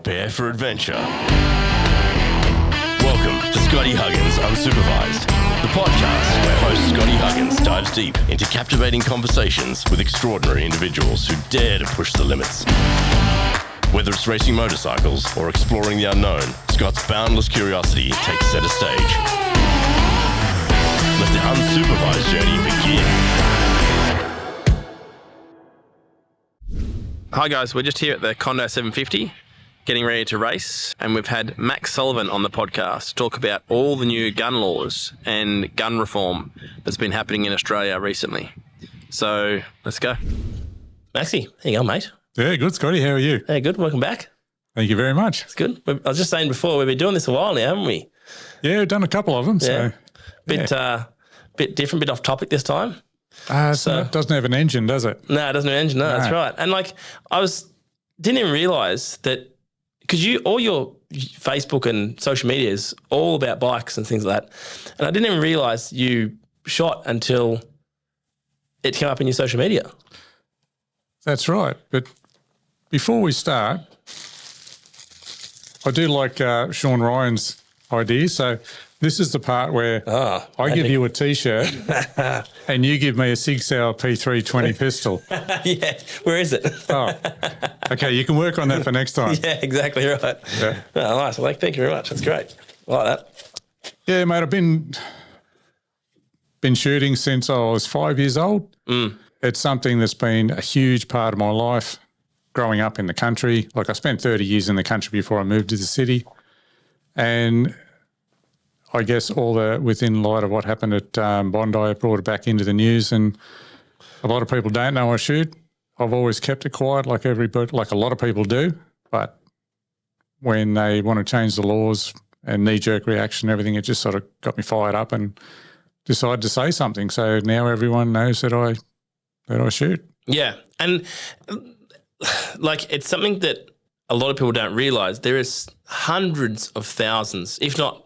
prepare for adventure. Welcome to Scotty Huggins Unsupervised, the podcast where host Scotty Huggins dives deep into captivating conversations with extraordinary individuals who dare to push the limits. Whether it's racing motorcycles or exploring the unknown, Scott's boundless curiosity takes center stage. Let the unsupervised journey begin. Hi guys, we're just here at the Condo 750 getting ready to race, and we've had Max Sullivan on the podcast to talk about all the new gun laws and gun reform that's been happening in Australia recently. So let's go. Maxie, how you going, mate? Yeah, good, Scotty. How are you? Hey, good. Welcome back. Thank you very much. It's good. I was just saying before, we've been doing this a while now, haven't we? Yeah, we've done a couple of them. Yeah. So, Bit different, bit off topic this time. so it doesn't have an engine, does it? No, it doesn't have an engine. No, that's right. And didn't even realise that, because all your Facebook and social media is all about bikes and things like that. And I didn't even realise you shot until it came up in your social media. That's right. But before we start, I do like Sean Ryan's idea. So this is the part where I give you a T-shirt and you give me a Sig Sauer P320 pistol. Yeah, where is it? Oh, okay, you can work on that for next time. Yeah, exactly right. Yeah. Oh, nice. Well, thank you very much. That's great. I like that. Yeah, mate, I've been shooting since I was 5 years old. It's something that's been a huge part of my life growing up in the country. Like, I spent 30 years in the country before I moved to the city. And I guess within light of what happened at Bondi, I brought it back into the news, and a lot of people don't know I shoot. I've always kept it quiet like a lot of people do, but when they want to change the laws and knee-jerk reaction and everything, it just sort of got me fired up and decided to say something. So now everyone knows that I shoot. Yeah. And it's something that a lot of people don't realise. There is hundreds of thousands, if not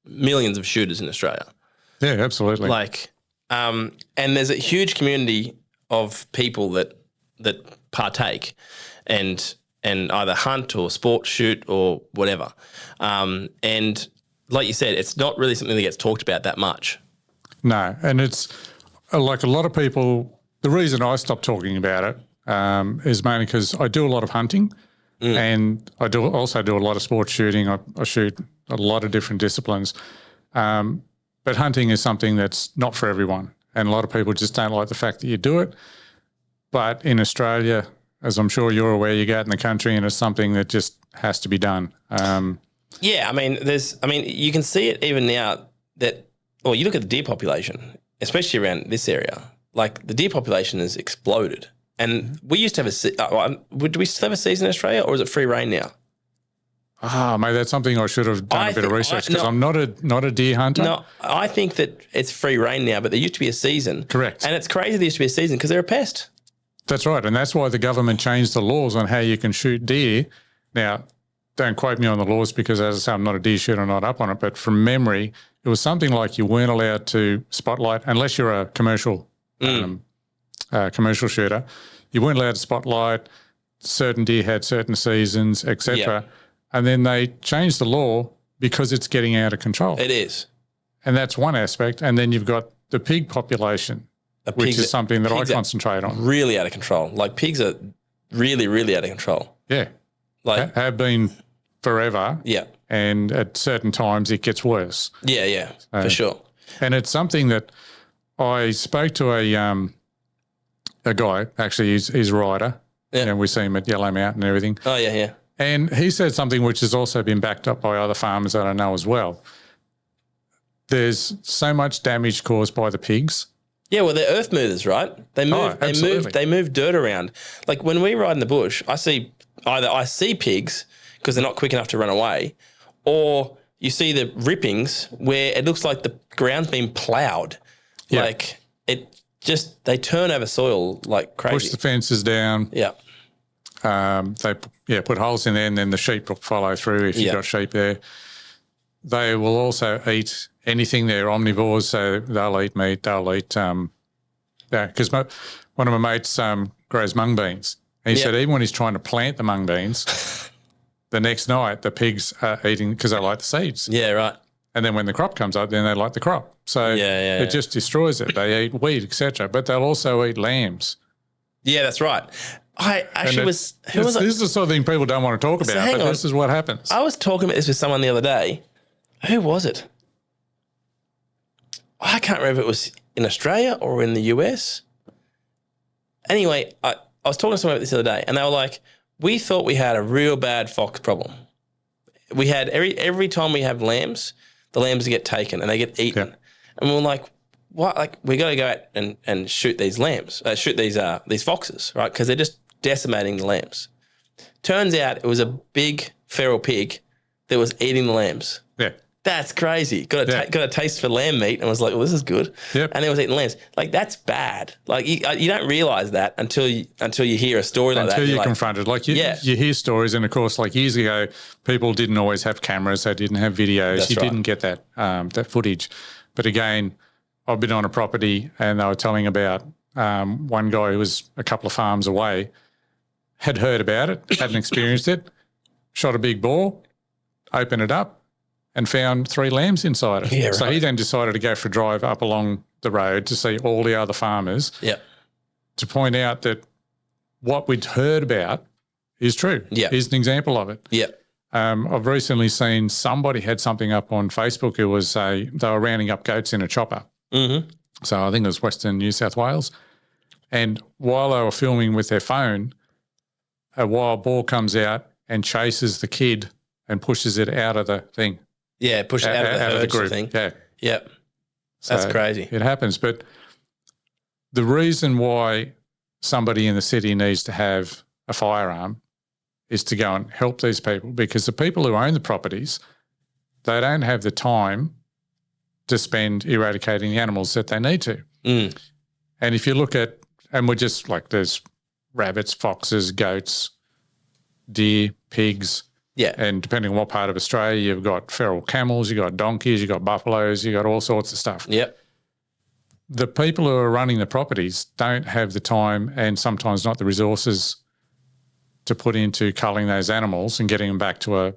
millions of shooters in Australia. Yeah, absolutely. And there's a huge community of people that partake and either hunt or sport shoot or whatever. And like you said, it's not really something that gets talked about that much. No, and it's like a lot of people, the reason I stopped talking about it is mainly because I do a lot of hunting and I also do a lot of sport shooting. I shoot a lot of different disciplines. But hunting is something that's not for everyone. And a lot of people just don't like the fact that you do it. But in Australia, as I'm sure you're aware, you go out in the country and it's something that just has to be done. Yeah, you can see it even now you look at the deer population, especially around this area, like the deer population has exploded. And we used to have do we still have a season in Australia, or is it free rein now? Mate, that's something I should have done a bit of research, because I'm not a deer hunter. No, I think that it's free rein now, but there used to be a season. Correct. And it's crazy there used to be a season because they're a pest. That's right, and that's why the government changed the laws on how you can shoot deer. Now, don't quote me on the laws because, as I say, I'm not a deer shooter, I'm not up on it, but from memory, it was something like you weren't allowed to spotlight, unless you're a commercial shooter, you weren't allowed to spotlight. Certain deer had certain seasons, etc. Yeah. And then they changed the law because it's getting out of control. It is. And that's one aspect. And then you've got the pig population, which is something that I concentrate on. Really out of control. Like, pigs are really, really out of control. Yeah. Have been forever. Yeah. And at certain times it gets worse. Yeah, for sure. And it's something that I spoke to a guy, actually he's a rider. Yeah. And we see him at Yellow Mountain and everything. Oh, yeah. And he said something which has also been backed up by other farmers that I know as well. There's so much damage caused by the pigs. Yeah, well, they're earth movers, right? They move dirt around. Like, when we ride in the bush, I see pigs because they're not quick enough to run away, or you see the rippings where it looks like the ground's been ploughed. Yeah. Like, they turn over soil like crazy. Push the fences down. Yeah. They put holes in there, and then the sheep will follow through if you've got sheep there. They will also eat anything. They're omnivores, so they'll eat meat. They'll eat because one of my mates grows mung beans. And he said even when he's trying to plant the mung beans, the next night the pigs are eating because they like the seeds. Yeah, right. And then when the crop comes up, then they like the crop. So it just destroys it. They eat wheat, etc. But they'll also eat lambs. Yeah, that's right. I actually was. This is the sort of thing people don't want to talk about, hang but on. this is what happens. I was talking about this with someone the other day. Who was it? I can't remember if it was in Australia or in the US. Anyway, I was talking to someone about this the other day, and they were like, we thought we had a real bad fox problem. We had every time we have lambs, the lambs get taken and they get eaten. Yeah. And we were like, what? Like, we got to go out and shoot these lambs, shoot these foxes, right? Because they're just decimating the lambs. Turns out it was a big feral pig that was eating the lambs. Yeah. That's crazy. Got a taste for lamb meat and was like, well, this is good. Yep. And it was eating lambs. Like, that's bad. Like, you don't realise that until you hear a story like that. Until you're confronted. Like, you hear stories, and, of course, like years ago, people didn't always have cameras. They didn't have videos. That's right. Didn't get that footage. But, again, I've been on a property and they were telling about one guy who was a couple of farms away, had heard about it, hadn't experienced it, shot a big boar, opened it up, and found 3 lambs inside it. Yeah, so right. he then decided to go for a drive up along the road to see all the other farmers to point out that what we'd heard about is true. Yeah. Here's an example of it. Yeah. I've recently seen somebody had something up on Facebook. It was they were rounding up goats in a chopper. Mm-hmm. So I think it was Western New South Wales. And while they were filming with their phone, a wild boar comes out and chases the kid and pushes it out of the thing. Yeah, push it out of the group. thing. Yeah. Yep. That's crazy. It happens. But the reason why somebody in the city needs to have a firearm is to go and help these people, because the people who own the properties, they don't have the time to spend eradicating the animals that they need to. Mm. And if you look at, and we're just like, there's rabbits, foxes, goats, deer, pigs. Yeah. And depending on what part of Australia, you've got feral camels, you've got donkeys, you've got buffaloes, you've got all sorts of stuff. Yep. The people who are running the properties don't have the time and sometimes not the resources to put into culling those animals and getting them back to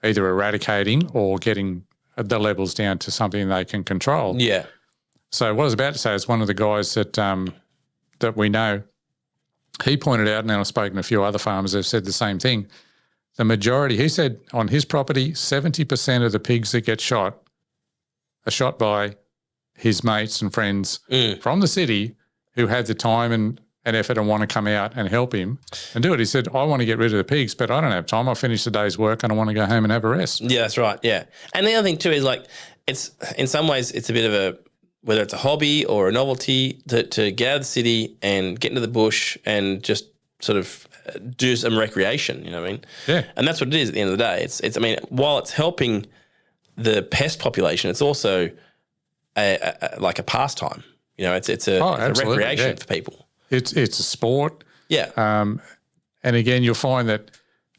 either eradicating or getting the levels down to something they can control. Yeah. So what I was about to say is one of the guys that that we know, he pointed out, and I've spoken to a few other farmers that have said the same thing. The majority, he said on his property, 70% of the pigs that get shot are shot by his mates and friends from the city who had the time and effort and want to come out and help him and do it. He said, I want to get rid of the pigs, but I don't have time. I'll finish the day's work and I want to go home and have a rest. Yeah, that's right. Yeah. And the other thing too is, like, it's in some ways it's a bit of a, whether it's a hobby or a novelty, to get out of the city and get into the bush and just sort of do some recreation, you know what I mean? Yeah. And that's what it is at the end of the day. It's I mean, while it's helping the pest population, it's also like a pastime. You know, it's a recreation for people. It's a sport. Yeah. And again, you'll find that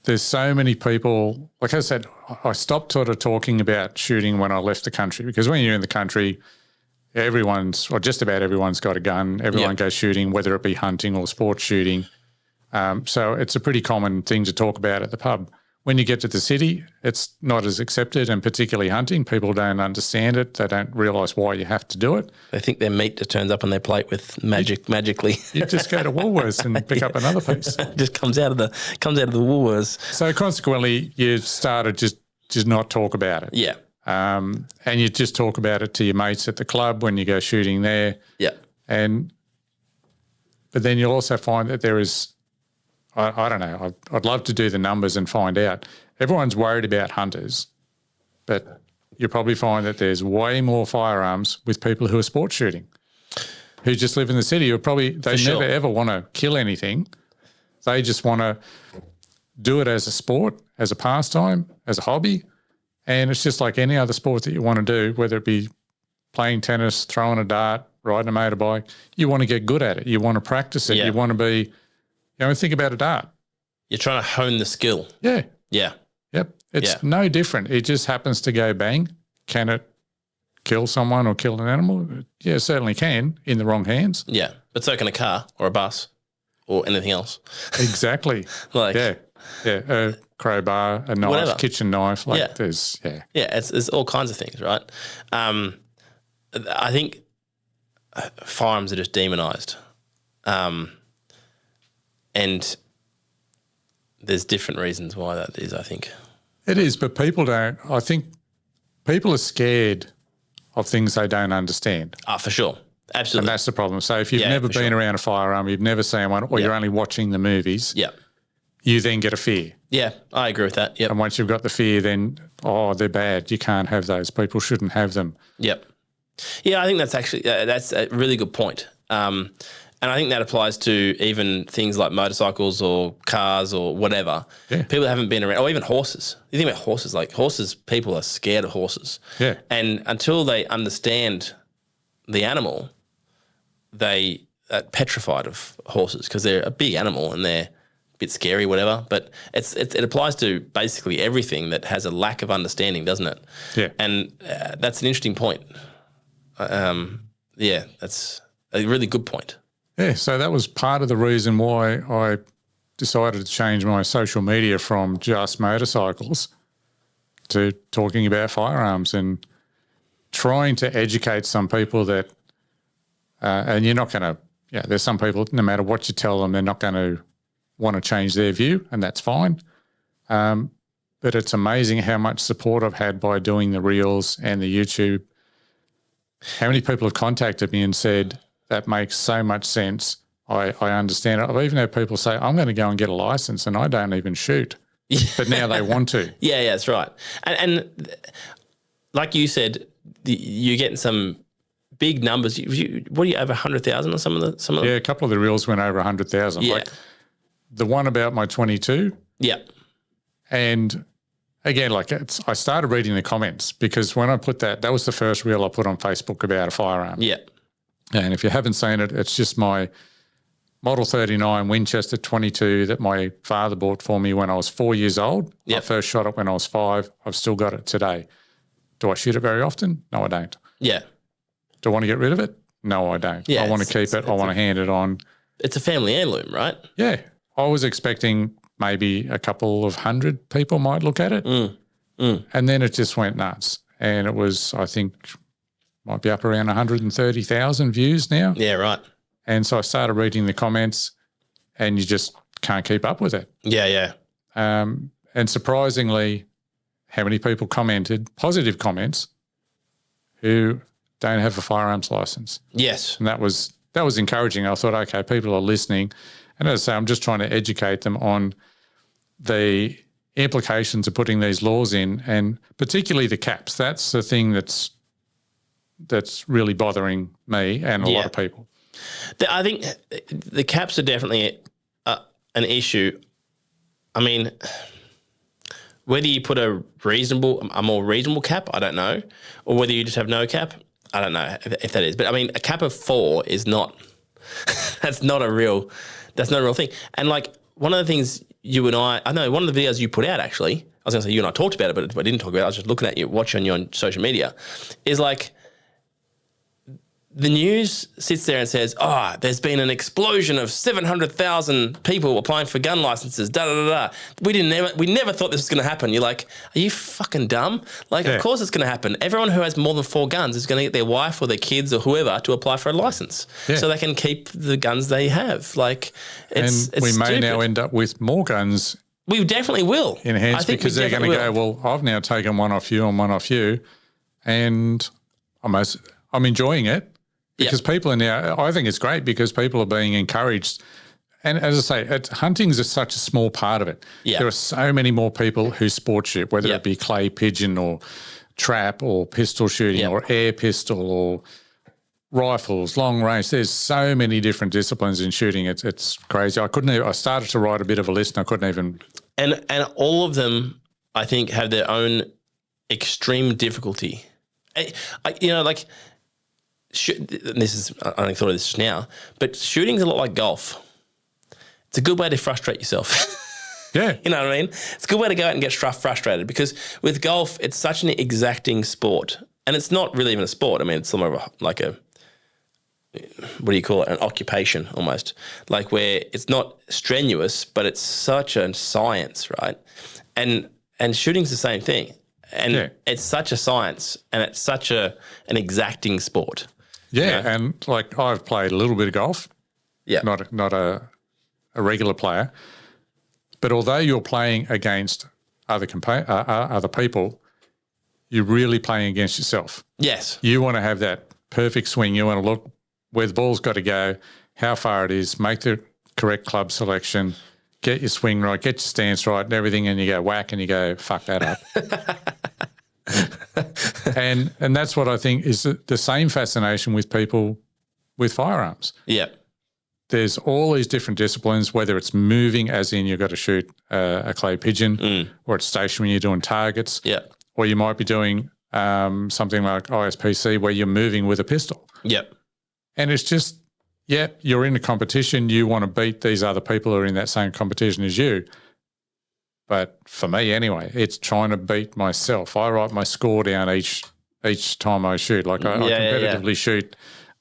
there's so many people, like I said, I stopped sort of talking about shooting when I left the country, because when you're in the country, just about everyone's got a gun. Everyone goes shooting, whether it be hunting or sports shooting. So it's a pretty common thing to talk about at the pub. When you get to the city, it's not as accepted, and particularly hunting, people don't understand it. They don't realise why you have to do it. They think their meat just turns up on their plate with magically. You just go to Woolworths and pick up another piece. It just comes out of the Woolworths. So consequently, you started just not talk about it. Yeah. And you just talk about it to your mates at the club when you go shooting there. Yeah. But then you'll also find that there is, I don't know, I'd love to do the numbers and find out. Everyone's worried about hunters, but you'll probably find that there's way more firearms with people who are sports shooting, who just live in the city, they never ever want to kill anything. They just want to do it as a sport, as a pastime, as a hobby. And it's just like any other sport that you want to do, whether it be playing tennis, throwing a dart, riding a motorbike. You want to get good at it. You want to practice it. Yeah. You want to be, think about a dart. You're trying to hone the skill. Yeah. Yeah. Yep. It's no different. It just happens to go bang. Can it kill someone or kill an animal? Yeah, it certainly can in the wrong hands. Yeah. But so can a car or a bus or anything else. Exactly. Yeah. Yeah, a crowbar, a knife, Whatever. kitchen knife. Like Yeah. there's, Yeah, it's all kinds of things, right? I think firearms are just demonised. And there's different reasons why that is, I think. It is, but people don't. I think people are scared of things they don't understand. For sure. And Absolutely. that's the problem. So if you've Yeah, never for been sure. around a firearm, you've never seen one, or you're only watching the movies, Yeah. you then get a fear. Yeah, I agree with that. Yep. And once you've got the fear, then, they're bad. You can't have those. People shouldn't have them. Yep. Yeah, I think that's actually that's a really good point. And I think that applies to even things like motorcycles or cars or whatever. Yeah. People that haven't been around, or even horses. You think about horses, like horses, people are scared of horses. Yeah. And until they understand the animal, they are petrified of horses because they're a big animal and they're a bit scary, whatever. But it applies to basically everything that has a lack of understanding, doesn't it? Yeah. And that's an interesting point. Yeah, that's a really good point. Yeah, so that was part of the reason why I decided to change my social media from just motorcycles to talking about firearms and trying to educate some people that, and you're not going to, there's some people, no matter what you tell them, they're not going to want to change their view, and that's fine. But it's amazing how much support I've had by doing the Reels and the YouTube. How many people have contacted me and said, that makes so much sense. I understand it. I've even had people say, I'm going to go and get a license and I don't even shoot. But now they want to. Yeah, that's right. And like you said, you're getting some big numbers. What are you, over 100,000 or some of them? Yeah, a couple of the Reels went over 100,000. Yeah. Like the one about my 22. Yeah. And again, I started reading the comments because when I put that was the first Reel I put on Facebook about a firearm. Yeah. And if you haven't seen it, it's just my Model 39 Winchester 22 that my father bought for me when I was 4 years old. Yep. I first shot it when I was 5. I've still got it today. Do I shoot it very often? No, I don't. Yeah. Do I want to get rid of it? No, I don't. Yeah, I want to keep it. I want to hand it on. It's a family heirloom, right? Yeah. I was expecting maybe a couple of 100 people might look at it. And then it just went nuts. And it was, I think, might be up around 130,000 views now. Yeah, right. And so I started reading the comments and you just can't keep up with it. Yeah, yeah. And surprisingly, how many people commented, positive comments, who don't have a firearms license. Yes. And that was encouraging. I thought, okay, people are listening. And as I say, I'm just trying to educate them on the implications of putting these laws in, and particularly the caps. That's the thing that's really bothering me and a lot of people. I think the caps are definitely an issue. I mean, whether you put a more reasonable cap, I don't know, or whether you just have no cap, I don't know if that is. But I mean, a cap of 4 is not. That's not a real thing. And like one of the things you and I know one of the videos you put out actually, I was going to say you and I talked about it, but I didn't talk about it. I was just looking at you, watching you on social media, is like. The news sits there and says, there's been an explosion of 700,000 people applying for gun licenses, da-da-da-da. We never thought this was going to happen. You're like, are you fucking dumb? Like, Of course it's going to happen. Everyone who has more than 4 guns is going to get their wife or their kids or whoever to apply for a license so they can keep the guns they have. Like, it's we may stupid. now end up with more guns We definitely will. in hands because they're going to go, well, I've now taken one off you and one off you, and I'm enjoying it. Because people are now, I think it's great because people are being encouraged. And as I say, hunting is such a small part of it. Yeah. There are so many more people who sport shoot, whether it be clay pigeon or trap or pistol shooting or air pistol or rifles, long range. There's so many different disciplines in shooting. It's crazy. I started to write a bit of a list and I couldn't even. And all of them, I think, have their own extreme difficulty. This is, I only thought of this just now, but shooting's a lot like golf. It's a good way to frustrate yourself. Yeah. You know what I mean? It's a good way to go out and get frustrated because with golf, it's such an exacting sport. And it's not really even a sport. I mean, it's more of what do you call it? An occupation almost, like where it's not strenuous, but it's such a science, right? And shooting's the same thing, and it's such a science, and it's such an exacting sport. Yeah, and like I've played a little bit of golf. Yeah, not a regular player, but although you're playing against other people, you're really playing against yourself. Yes, you want to have that perfect swing. You want to look where the ball's got to go, how far it is, make the correct club selection, get your swing right, get your stance right and everything, and you go whack and you go, fuck that up. and that's what I think is the same fascination with people with firearms. Yeah. There's all these different disciplines, whether it's moving, as in you've got to shoot a clay pigeon, or it's stationary, you're doing targets, or you might be doing something like ISPC where you're moving with a pistol. Yep. And it's just, you're in a competition. You want to beat these other people who are in that same competition as you. But for me anyway, it's trying to beat myself. I write my score down each time I shoot. Like I competitively shoot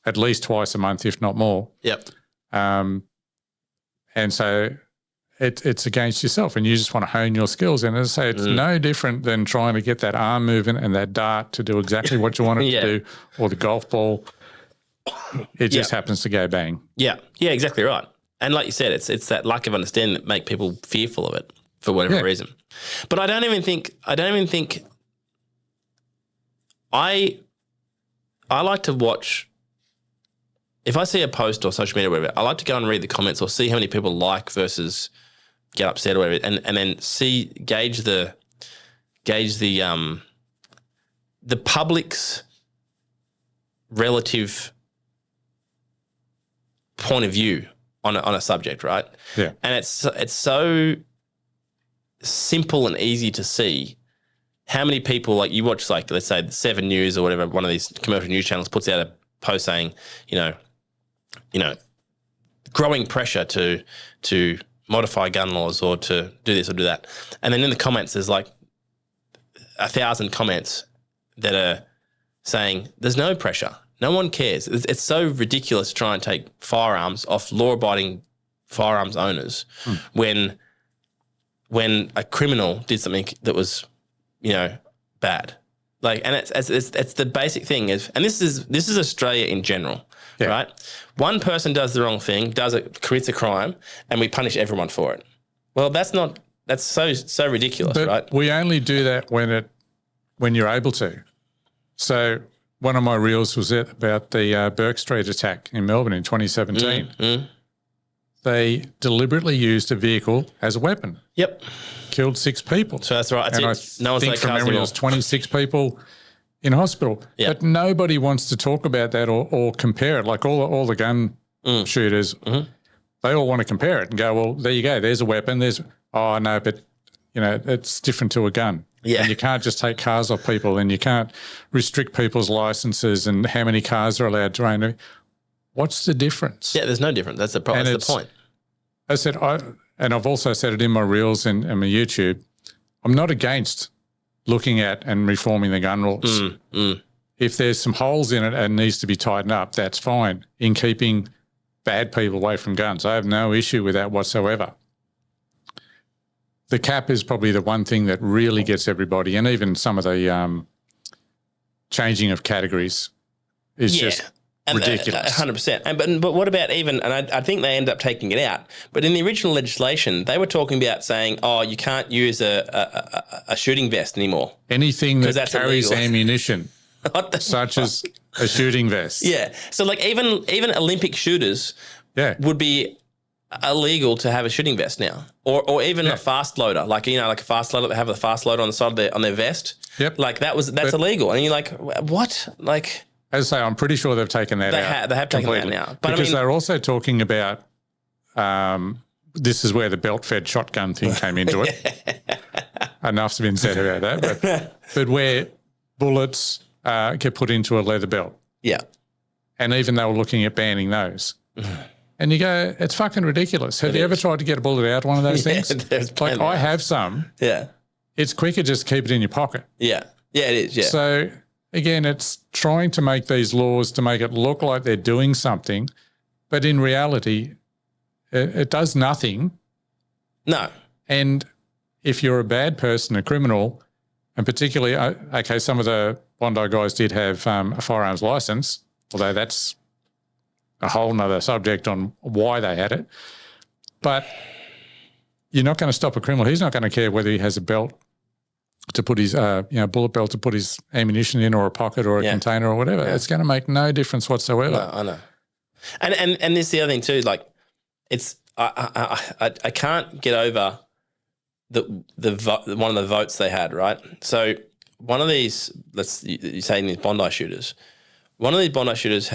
at least twice a month, if not more. Yep. And so it's against yourself, and you just want to hone your skills. And as I say, it's no different than trying to get that arm movement and that dart to do exactly what you want it to do, or the golf ball. It just happens to go bang. Yeah, exactly right. And like you said, it's that lack of understanding that make people fearful of it for whatever reason. But I don't even think I like to watch. If I see a post or social media or whatever, I like to go and read the comments or see how many people like versus get upset or whatever, and then gauge the public's relative point of view on a subject, right? Yeah. And it's so simple and easy to see how many people, like you watch, like let's say the 7 News or whatever, one of these commercial news channels puts out a post saying, you know, growing pressure to modify gun laws or to do this or do that. And then in the comments, there's like 1,000 comments that are saying there's no pressure. No one cares. It's so ridiculous to try and take firearms off law-abiding firearms owners when a criminal did something that was, bad. Like, and it's the basic thing is, and this is Australia in general, right? One person does the wrong thing, commits a crime, and we punish everyone for it. Well, that's so ridiculous, but right? We only do that when you're able to. So one of my reels was about the Burke Street attack in Melbourne in 2017. They deliberately used a vehicle as a weapon. Yep. Killed 6 people. So that's right. That's No one's think like from memory, there was 26 people in hospital. Yep. But nobody wants to talk about that or compare it. Like all the gun shooters, they all want to compare it and go, well, there you go. There's a weapon. But it's different to a gun. Yeah. And you can't just take cars off people, and you can't restrict people's licenses and how many cars are allowed to own. What's the difference? Yeah, there's no difference. That's the problem. That's the point. I said, I've also said it in my reels and my YouTube, I'm not against looking at and reforming the gun rules. If there's some holes in it and needs to be tightened up, that's fine in keeping bad people away from guns. I have no issue with that whatsoever. The cap is probably the one thing that really gets everybody, and even some of the changing of categories is just ridiculous. 100%. But what about even, and I think they end up taking it out, but in the original legislation, they were talking about saying, you can't use a shooting vest anymore. Anything that carries ammunition, such as a shooting vest. Yeah. So like even Olympic shooters would be illegal to have a shooting vest now, or even a fast loader, like a fast loader. They have a fast loader on the side on their vest. Yep. Like that's illegal, and you're like, what? Like, as I say, I'm pretty sure they've taken that out. They have taken that now, but because they're also talking about. This is where the belt-fed shotgun thing came into it. Enough's been said about that, but where bullets get put into a leather belt. Yeah, and even they were looking at banning those. And you go, it's fucking ridiculous. Have you ever tried to get a bullet out of one of those things? Like I have some. Yeah. It's quicker just to keep it in your pocket. Yeah. Yeah, it is. Yeah. So again, it's trying to make these laws to make it look like they're doing something, but in reality, it does nothing. No. And if you're a bad person, a criminal, and particularly, okay, some of the Bondi guys did have a firearms license, although that's a whole nother subject on why they had it. But you're not going to stop a criminal. He's not going to care whether he has a belt to put his, bullet belt to put his ammunition in, or a pocket, or a container, or whatever. Yeah. It's going to make no difference whatsoever. No, I know. And this is the other thing too. Like, it's I can't get over one of the votes they had, right? So one of these, you say these Bondi shooters, one of these Bondi shooters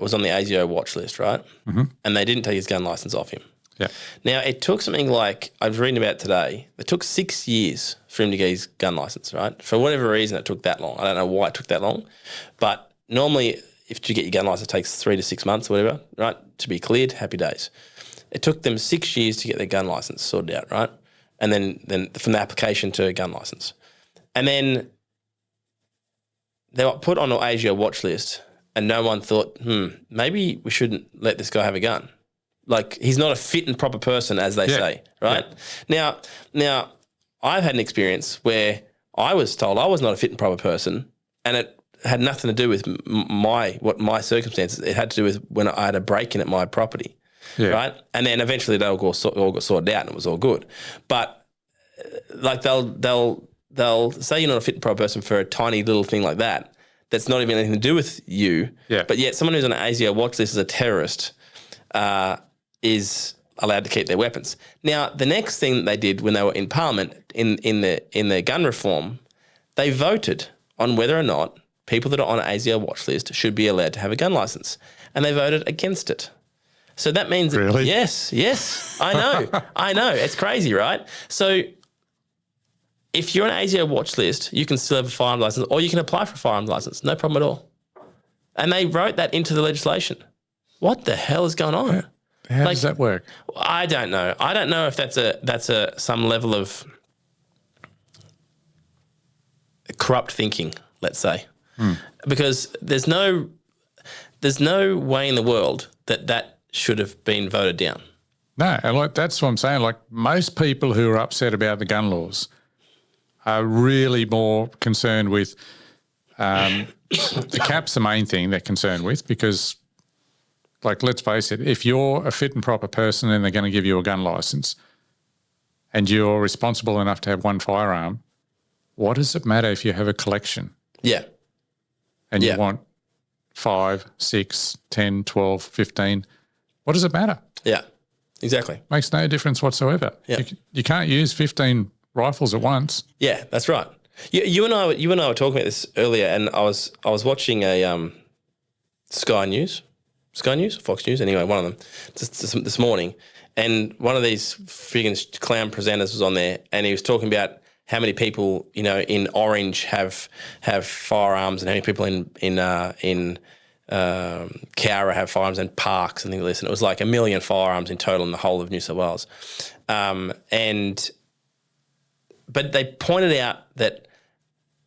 was on the ASIO watch list, right? Mm-hmm. And they didn't take his gun license off him. Yeah. Now, it took something like, I was reading about today, it took 6 years for him to get his gun license, right? For whatever reason, it took that long. I don't know why it took that long. But normally, if you get your gun license, it takes 3 to 6 months or whatever, right? To be cleared, happy days. It took them 6 years to get their gun license sorted out, right? And then from the application to a gun license. And then they were put on an ASIO watch list, and no one thought, maybe we shouldn't let this guy have a gun. Like, he's not a fit and proper person, as they say, right? Yeah. Now, I've had an experience where I was told I was not a fit and proper person, and it had nothing to do with my circumstances. It had to do with when I had a break-in at my property, right? And then eventually they all got sorted out, and it was all good. But like, they'll say you're not a fit and proper person for a tiny little thing like that. That's not even anything to do with you. Yeah. But yet, someone who's on an ASIO watch list as a terrorist is allowed to keep their weapons. Now, the next thing that they did when they were in Parliament in their gun reform, they voted on whether or not people that are on an ASIO watch list should be allowed to have a gun license, and they voted against it. So that means really? Yes, I know, it's crazy, right? So if you're on an ASIO watch list, you can still have a firearms license, or you can apply for a firearms license, no problem at all. And they wrote that into the legislation. What the hell is going on? How does that work? I don't know. I don't know if that's some level of corrupt thinking, let's say, because there's no way in the world that should have been voted down. No, and that's what I'm saying. Like, most people who are upset about the gun laws are really more concerned with the cap's the main thing they're concerned with, because, like, let's face it, if you're a fit and proper person and they're going to give you a gun license and you're responsible enough to have one firearm, what does it matter if you have a collection? Yeah. And you want 5, 6, 10, 12, 15. What does it matter? Yeah, exactly. Makes no difference whatsoever. Yeah. You can't use 15 rifles at once. Yeah, that's right. You and I were talking about this earlier, and I was watching a Sky News, Fox News, anyway, one of them this morning, and one of these friggin' clown presenters was on there, and he was talking about how many people, in Orange have firearms, and how many people in Cowra have firearms, and Parks and things like this, and it was like 1 million firearms in total in the whole of New South Wales, but they pointed out that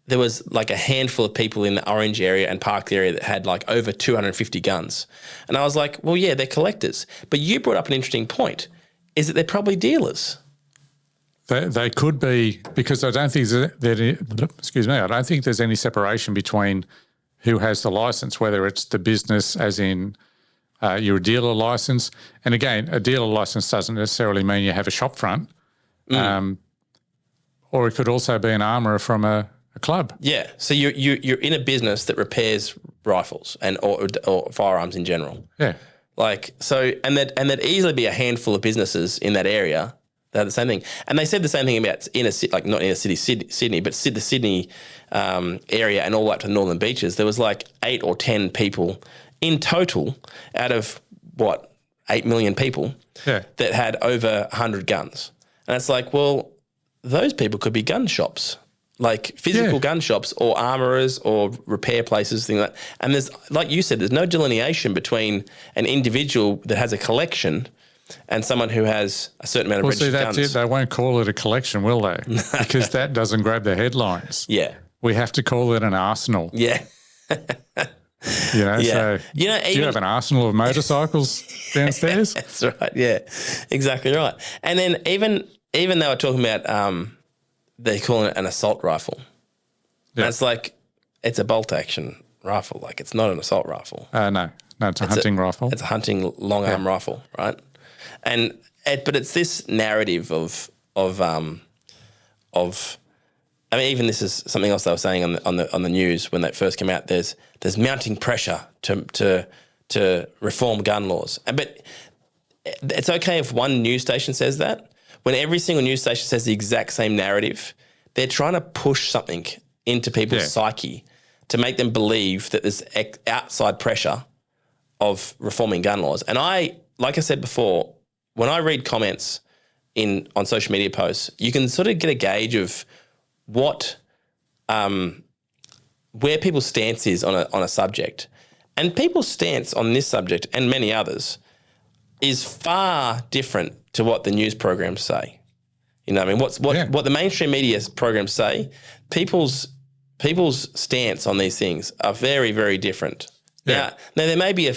there was like a handful of people in the Orange area and Park area that had like over 250 guns. And I was like, well, yeah, they're collectors. But you brought up an interesting point, is that they're probably dealers. They could be, because I don't think I don't think there's any separation between who has the license, whether it's the business as in you're a dealer license. And again, a dealer license doesn't necessarily mean you have a shop front. Or it could also be an armourer from a club. Yeah, so you're in a business that repairs rifles or firearms in general. Yeah, like so, and there'd easily be a handful of businesses in that area that have the same thing. And they said the same thing about not inner city Sydney, but the Sydney area and all the way up to the Northern Beaches. There was like 8 or 10 people in total out of 8 million people that had over 100 guns, and it's like, well, those people could be gun shops, like physical gun shops or armourers or repair places, things like that. And there's, like you said, there's no delineation between an individual that has a collection and someone who has a certain amount of registered guns. That's it. They won't call it a collection, will they? Because that doesn't grab the headlines. Yeah. we have to call it an arsenal. Yeah. Yeah. Yeah. So do you have an arsenal of motorcycles downstairs? That's right. Yeah, exactly right. And then even they were talking about they're calling it an assault rifle. Yeah. That's like it's a bolt action rifle. Like it's not an assault rifle. No, it's a hunting rifle. It's a hunting long arm rifle, right? But it's this narrative of I mean, even this is something else they were saying on the news when that first came out. There's mounting pressure to reform gun laws, but it's okay if one news station says that. When every single news station says the exact same narrative, they're trying to push something into people's psyche to make them believe that there's outside pressure of reforming gun laws. And like I said before, when I read comments on social media posts, you can sort of get a gauge of what where people's stance is on a subject. And people's stance on this subject and many others is far different to what the news programs say. You know what I mean? What the mainstream media programs say, people's stance on these things are very, very different. Yeah. Now there may be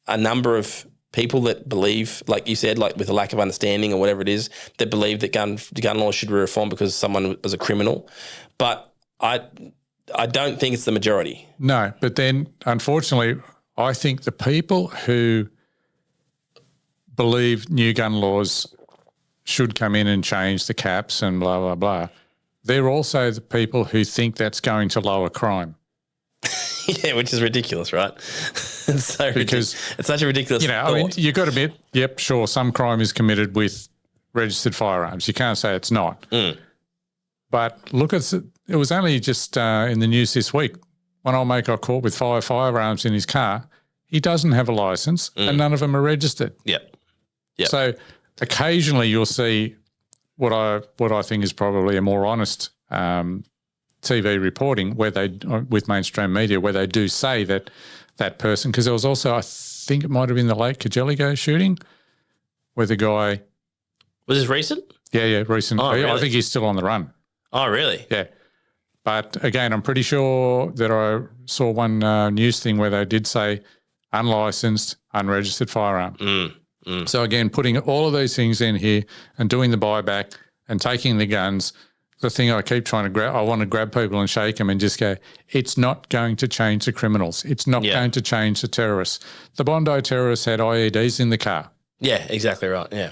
a number of people that believe, like you said, like with a lack of understanding or whatever it is, that believe that gun laws should be reformed because someone was a criminal. But I don't think it's the majority. No, but then unfortunately, I think the people who believe new gun laws should come in and change the caps and blah, blah, blah, they're also the people who think that's going to lower crime. Yeah, which is ridiculous, right? It's so ridiculous. It's such a ridiculous thought. I mean, you've got to admit, yep, sure, some crime is committed with registered firearms. You can't say it's not. But look at it was only just in the news this week. One old mate got caught with 5 firearms in his car. He doesn't have a license and none of them are registered. Yep. So occasionally you'll see what I think is probably a more honest TV reporting with mainstream media where they do say that person, because there was also, I think it might have been the late Kajelligo shooting where the guy. Was this recent? Yeah, recent. Oh, really? I think he's still on the run. Oh, really? Yeah. But again, I'm pretty sure that I saw one news thing where they did say unlicensed, unregistered firearm. So again, putting all of these things in here and doing the buyback and taking the guns, the thing I keep trying to grab, I want to grab people and shake them and just go, it's not going to change the criminals. It's not going to change the terrorists. The Bondi terrorists had IEDs in the car. Yeah, exactly right. Yeah.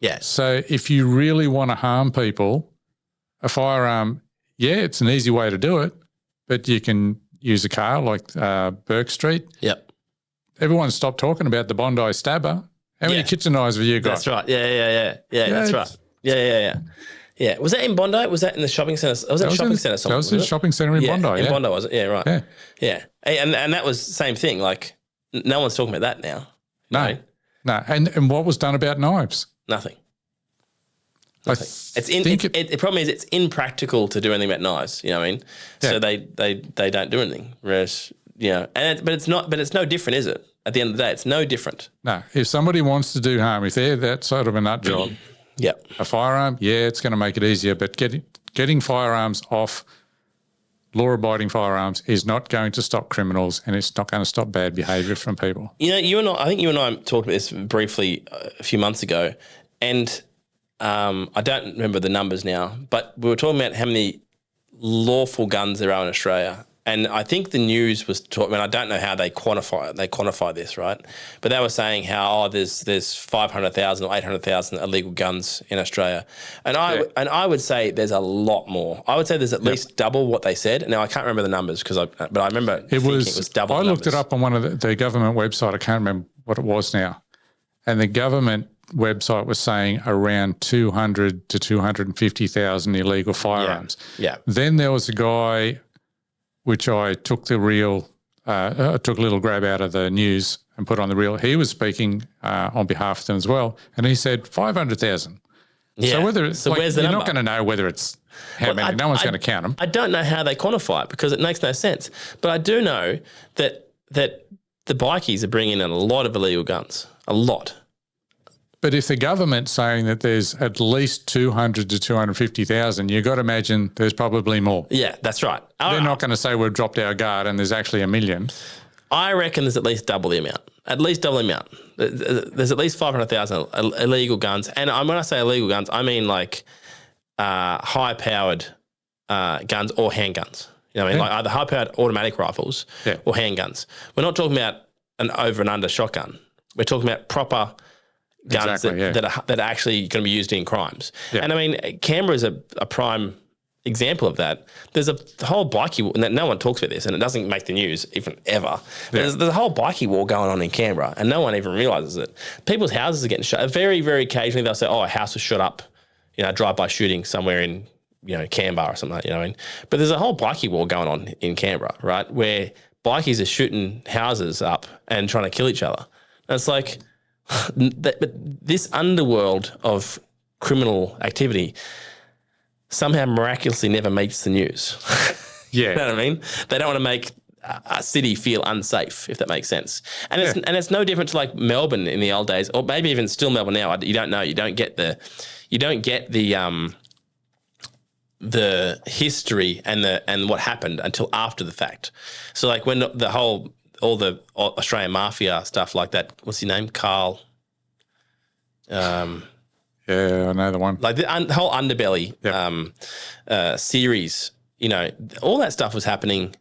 Yeah. So if you really want to harm people, a firearm, it's an easy way to do it, but you can use a car like Burke Street. Yep. Everyone stopped talking about the Bondi stabber. How many kitchen knives have you got? That's right. Yeah, that's right. Yeah. Was that in Bondi? Was that in the shopping centre? Was that shopping centre? That was in the shopping centre in Bondi. In Bondi, was it? Yeah, right. Yeah. And that was the same thing. Like, no one's talking about that now. No. And what was done about knives? Nothing. The problem is it's impractical to do anything about knives. You know what I mean? Yeah. So they don't do anything. Whereas, but it's no different, is it? At the end of the day, it's no different. No. If somebody wants to do harm, if they're that sort of a nut job, a firearm, it's going to make it easier. But getting firearms off, law-abiding firearms, is not going to stop criminals, and it's not going to stop bad behaviour from people. I think you and I talked about this briefly a few months ago, and I don't remember the numbers now, but we were talking about how many lawful guns there are in Australia. And I think the news was talking, I don't know how they quantify this, right? But they were saying how there's 500,000 or 800,000 illegal guns in Australia. And I would say there's a lot more. I would say there's at least double what they said. Now I can't remember the numbers but I remember it was double. I looked it up on one of the government website. I can't remember what it was now. And the government website was saying around 200 to 250,000 illegal firearms. Yeah. Then there was a guy, which I took took a little grab out of the news and put on the reel. He was speaking on behalf of them as well, and he said 500,000. Yeah. So whether it's where's the you're number? not going to know whether it's how many. No one's going to count them. I don't know how they quantify it because it makes no sense. But I do know that the bikies are bringing in a lot of illegal guns, a lot. But if the government's saying that there's at least 200 to 250,000, you've got to imagine there's probably more. Yeah, that's right. They're not going to say we've dropped our guard and there's actually 1 million. I reckon there's at least double the amount. At least double the amount. There's at least 500,000 illegal guns. And when I say illegal guns, I mean like high-powered guns or handguns. You know what I mean? Like either high-powered automatic rifles or handguns. We're not talking about an over and under shotgun. We're talking about proper guns that are actually going to be used in crimes. Yeah. And I mean, Canberra is a prime example of that. There's a whole bikie war, and no one talks about this, and it doesn't make the news even ever. There's a whole bikie war going on in Canberra, and no one even realises it. People's houses are getting shot. Very, very occasionally they'll say, "Oh, a house was shot up, drive-by shooting somewhere in Canberra or something like that." You know what I mean? But there's a whole bikie war going on in Canberra, right, where bikies are shooting houses up and trying to kill each other. And it's like, but this underworld of criminal activity somehow miraculously never makes the news. Yeah. You know what I mean? They don't want to make a city feel unsafe, if that makes sense. And it's no different to like Melbourne in the old days, or maybe even still Melbourne now. You don't know. You don't get the history and what happened until after the fact. So like when all the Australian mafia stuff like that, what's his name? Carl. Yeah, I know the one. Like the whole Underbelly series, all that stuff was happening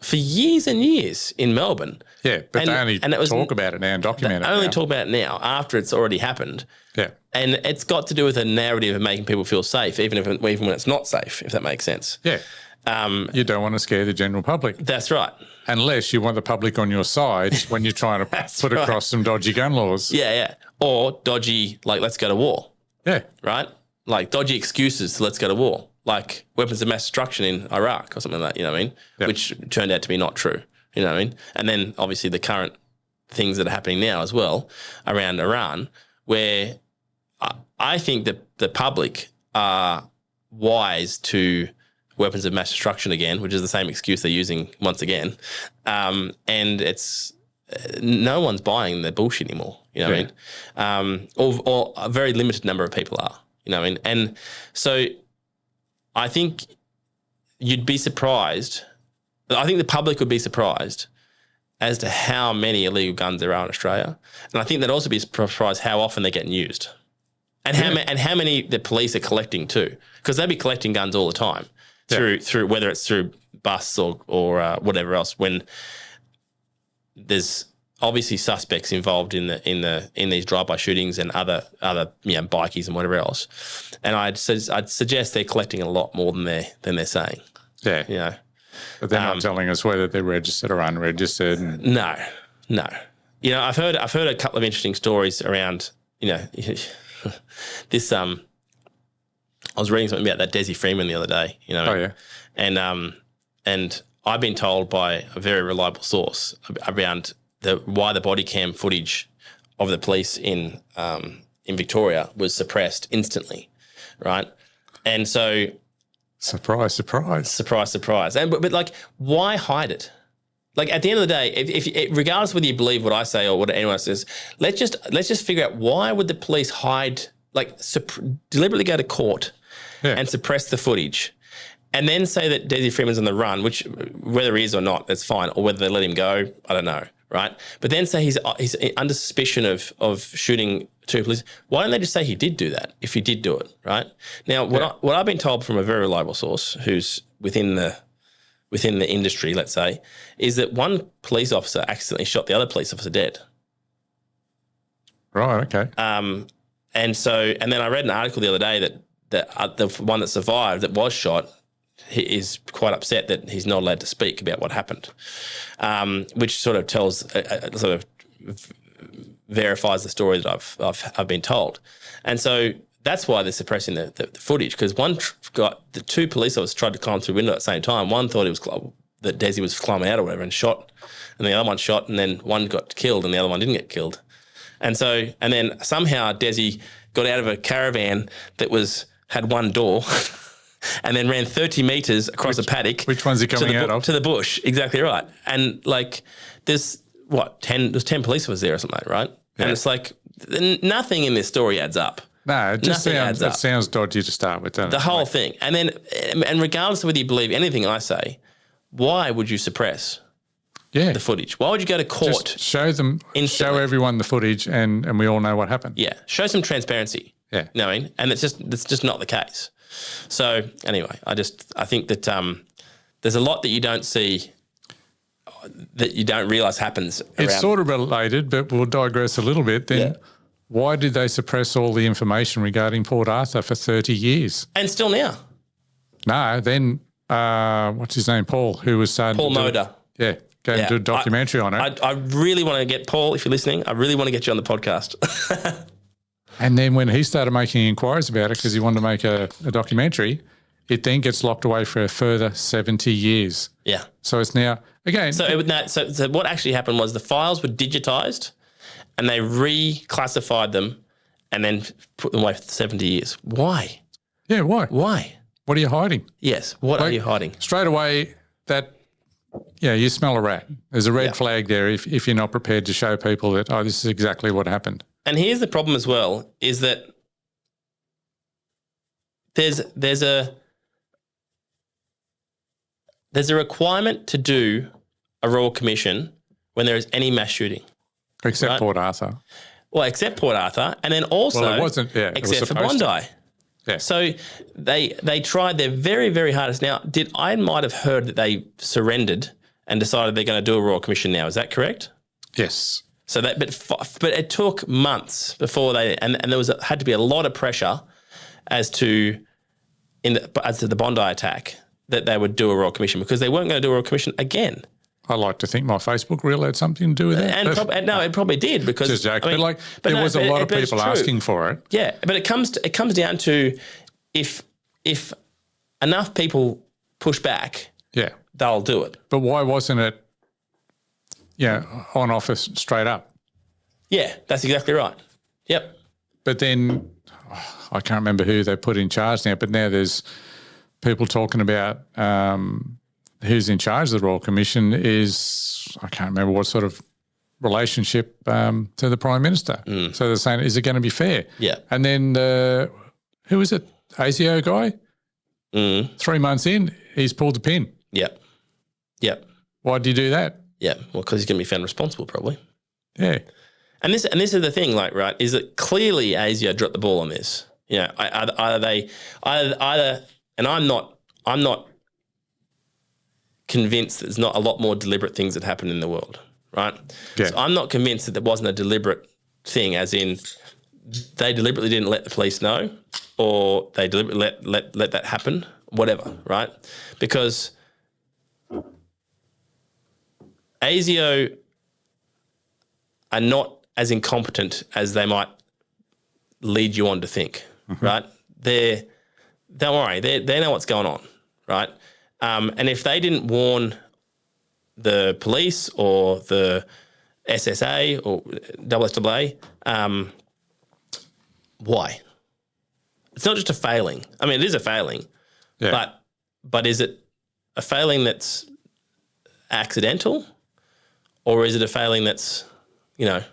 for years and years in Melbourne. Yeah, but they only talk about it now and document it. They only talk about it now after it's already happened. Yeah. And it's got to do with a narrative of making people feel safe, even when it's not safe, if that makes sense. Yeah. You don't want to scare the general public. That's right. Unless you want the public on your side when you're trying to put across some dodgy gun laws. Yeah. Or dodgy, like, let's go to war. Yeah. Right? Like dodgy excuses to let's go to war. Like weapons of mass destruction in Iraq or something like that, you know what I mean? Yep. Which turned out to be not true, you know what I mean? And then obviously the current things that are happening now as well around Iran, where I think that the public are wise to weapons of mass destruction again, which is the same excuse they're using once again. And it's no one's buying the bullshit anymore, you know what I mean? Or a very limited number of people are, you know what I mean? And so I think you'd be surprised. I think the public would be surprised as to how many illegal guns there are in Australia. And I think they'd also be surprised how often they're getting used. And how many the police are collecting too. Because they'll be collecting guns all the time through whether it's through busts or whatever else, when there's obviously suspects involved in these drive-by shootings and other bikies and whatever else. And I'd suggest they're collecting a lot more than they're saying. Yeah. You know. But they're not telling us whether they're registered or unregistered. No. You know, I've heard a couple of interesting stories around, this I was reading something about that Desi Freeman the other day, you know. Oh yeah. And I've been told by a very reliable source around why the body cam footage of the police in Victoria was suppressed instantly, right? And so surprise. And but like, why hide it? Like at the end of the day, if regardless whether you believe what I say or what anyone else says, let's just figure out why would the police hide, like deliberately go to court and suppress the footage, and then say that Desi Freeman's on the run, which whether he is or not, that's fine, or whether they let him go, I don't know, right? But then say he's under suspicion of shooting two police. Why don't they just say he did do that if he did do it, right? Now, what I've been told from a very reliable source who's within the industry, let's say, is that one police officer accidentally shot the other police officer dead. Right, okay. And then I read an article the other day that the one that survived that was shot, he is quite upset that he's not allowed to speak about what happened, which sort of verifies the story that I've been told. And so that's why they're suppressing the footage, because the two police officers tried to climb through the window at the same time. One thought that Desi was climbing out or whatever and shot, and the other one shot, and then one got killed and the other one didn't get killed. And then somehow Desi got out of a caravan that had one door and then ran 30 metres across a paddock. Which one's he coming out of? To the bush, exactly right. And like there's 10 police officers there or something, right? Yeah. And it's like, nothing in this story adds up. No, it just Nothing adds up. sounds dodgy to start with, doesn't The it? whole thing. And regardless of whether you believe anything I say, why would you suppress the footage? Why would you go to court? Just show them, instantly? show everyone the footage, and we all know what happened. Yeah, show some transparency. Yeah. You know what I mean? And that's just not the case. So anyway, I think that there's a lot that you don't see, that you don't realise happens around. It's sort of related, but we'll digress a little bit. Then why did they suppress all the information regarding Port Arthur for 30 years? And still now. No, then what's his name? Paul, who was starting Paul to Moda. Going to do a documentary on it. I really want to get Paul, if you're listening, I really want to get you on the podcast. And then when he started making inquiries about it, because he wanted to make a documentary, it then gets locked away for a further 70 years. Yeah. So it's now, again. So what actually happened was the files were digitised and they reclassified them and then put them away for 70 years. Why? Yeah, why? Why? What are you hiding? Yes, what are you hiding? Straight away, you smell a rat. There's a red flag there if you're not prepared to show people that, this is exactly what happened. And here's the problem as well, is that there's a requirement to do a Royal Commission when there is any mass shooting. Except Port Arthur. Well, except Port Arthur, and then also it wasn't, except for Bondi. Yeah. So they tried their very, very hardest. Now, I might have heard that they surrendered and decided they're going to do a Royal Commission now. Is that correct? Yes. So but it took months before and there had to be a lot of pressure as to the Bondi attack that they would do a Royal Commission, because they weren't going to do a Royal Commission again. I like to think my Facebook reel had something to do with that. No, it probably did, because just joking. There was a lot of people asking for it. Yeah, but it comes down to if enough people push back, they'll do it. But why wasn't it on office straight up? Yeah, that's exactly right. Yep. But then I can't remember who they put in charge now, but now there's people talking about who's in charge of the Royal Commission is, I can't remember what sort of relationship to the Prime Minister. So they're saying, is it going to be fair? Yeah. And then who is it? ASIO guy? 3 months in, he's pulled the pin. Yep. Yep. Why did you do that? Yeah, well, because he's going to be found responsible, probably. Yeah. And this is the thing, right, is that clearly ASIO dropped the ball on this. Either, and I'm not convinced there's not a lot more deliberate things that happen in the world, right? Yeah. So I'm not convinced that there wasn't a deliberate thing, as in they deliberately didn't let the police know, or they deliberately let that happen, whatever, right? Because ASIO are not as incompetent as they might lead you on to think, right? Don't worry, they know what's going on, right? And if they didn't warn the police or the SSA or SSAA, why? It's not just a failing. I mean, it is a failing, but is it a failing that's accidental, or is it a failing that's, it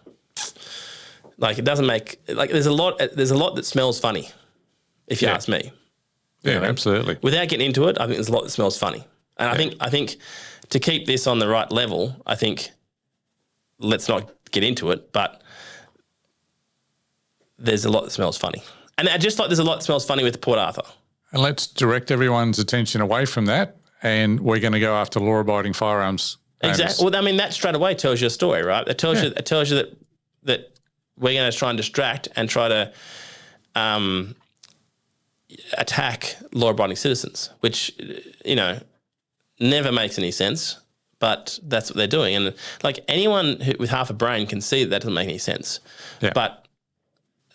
doesn't make, there's a lot that smells funny, if you ask me. Yeah, absolutely. Without getting into it, I think there's a lot that smells funny. And I think to keep this on the right level, I think let's not get into it, but there's a lot that smells funny. And just like there's a lot that smells funny with Port Arthur. And let's direct everyone's attention away from that, and we're going to go after law-abiding firearms owners. Exactly. Well, I mean, that straight away tells you a story, right? It tells you that we're going to try and distract and try to attack law-abiding citizens, which, never makes any sense, but that's what they're doing. And anyone with half a brain can see that doesn't make any sense. Yeah. But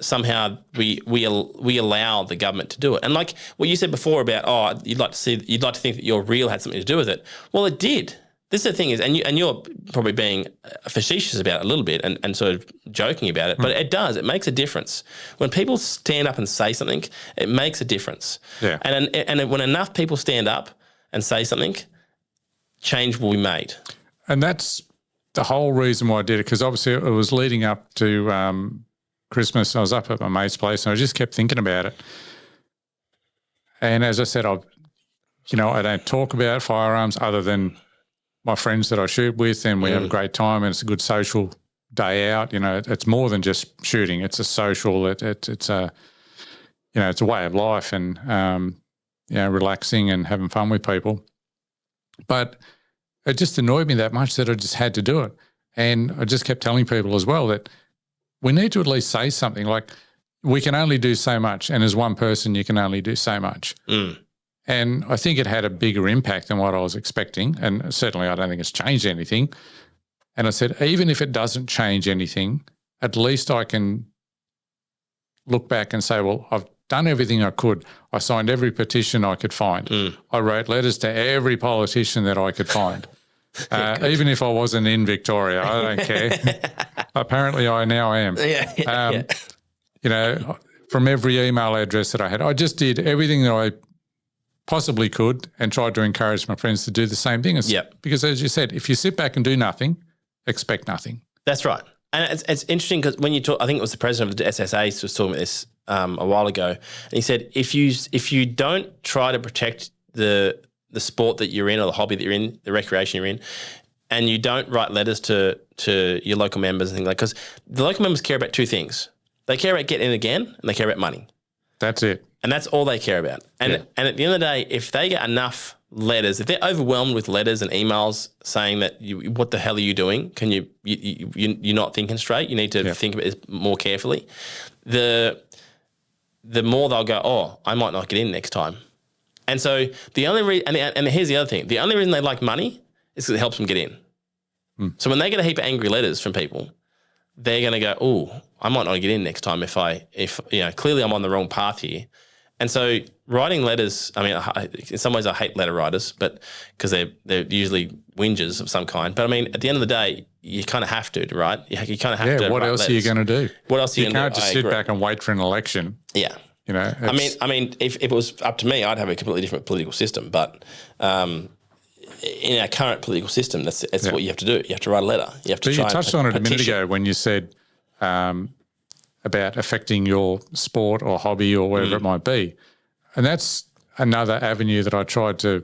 somehow we allow the government to do it. And like what you said before about, you'd like to think that your reel had something to do with it. Well, it did. This is the thing is, and you're probably being facetious about it a little bit and sort of joking about it, but it does. It makes a difference. When people stand up and say something, it makes a difference. Yeah. And when enough people stand up and say something, change will be made. And that's the whole reason why I did it, because obviously it was leading up to Christmas. I was up at my mate's place and I just kept thinking about it. And as I said, I don't talk about firearms other than my friends that I shoot with, and we have a great time, and it's a good social day out. It's more than just shooting. It's a social. It's a it's a way of life, and relaxing and having fun with people. But it just annoyed me that much that I just had to do it, and I just kept telling people as well that we need to at least say something. Like, we can only do so much, and as one person, you can only do so much. And I think it had a bigger impact than what I was expecting, and certainly I don't think it's changed anything. And I said, even if it doesn't change anything, at least I can look back and say, well, I've done everything I could. I signed every petition I could find. I wrote letters to every politician that I could find. Even if I wasn't in Victoria, I don't care. Apparently I now am. From every email address that I had, I just did everything that I possibly could and tried to encourage my friends to do the same thing. Because as you said, if you sit back and do nothing, expect nothing. That's right. And it's interesting because when you talk, I think it was the president of the SSA was talking about this a while ago, and he said, if you don't try to protect the sport that you're in, or the hobby that you're in, the recreation you're in, and you don't write letters to your local members and things like, because the local members care about two things. They care about getting in again, and they care about money. That's it. And that's all they care about. And at the end of the day, if they get enough letters, if they're overwhelmed with letters and emails saying that what the hell are you doing? Can you're not thinking straight. You need to think about it more carefully. The more they'll go, oh, I might not get in next time. And so the only reason, and here's the other thing, the only reason they like money is because it helps them get in. So when they get a heap of angry letters from people, they're going to go, oh, I might not get in next time if clearly I'm on the wrong path here. And so writing letters, I mean, in some ways I hate letter writers, but because they're usually whingers of some kind. But I mean, at the end of the day, you kind of have to, right? You kind of have to. Yeah. What else letters. are you going to do? What else are you going to do? You can't just sit back and wait for an election. Yeah. I mean, if it was up to me, I'd have a completely different political system. But in our current political system, that's what you have to do. You have to write a letter. You have to. So you touched on it a minute ago when you said about affecting your sport or hobby or whatever it might be, and that's another avenue that I tried to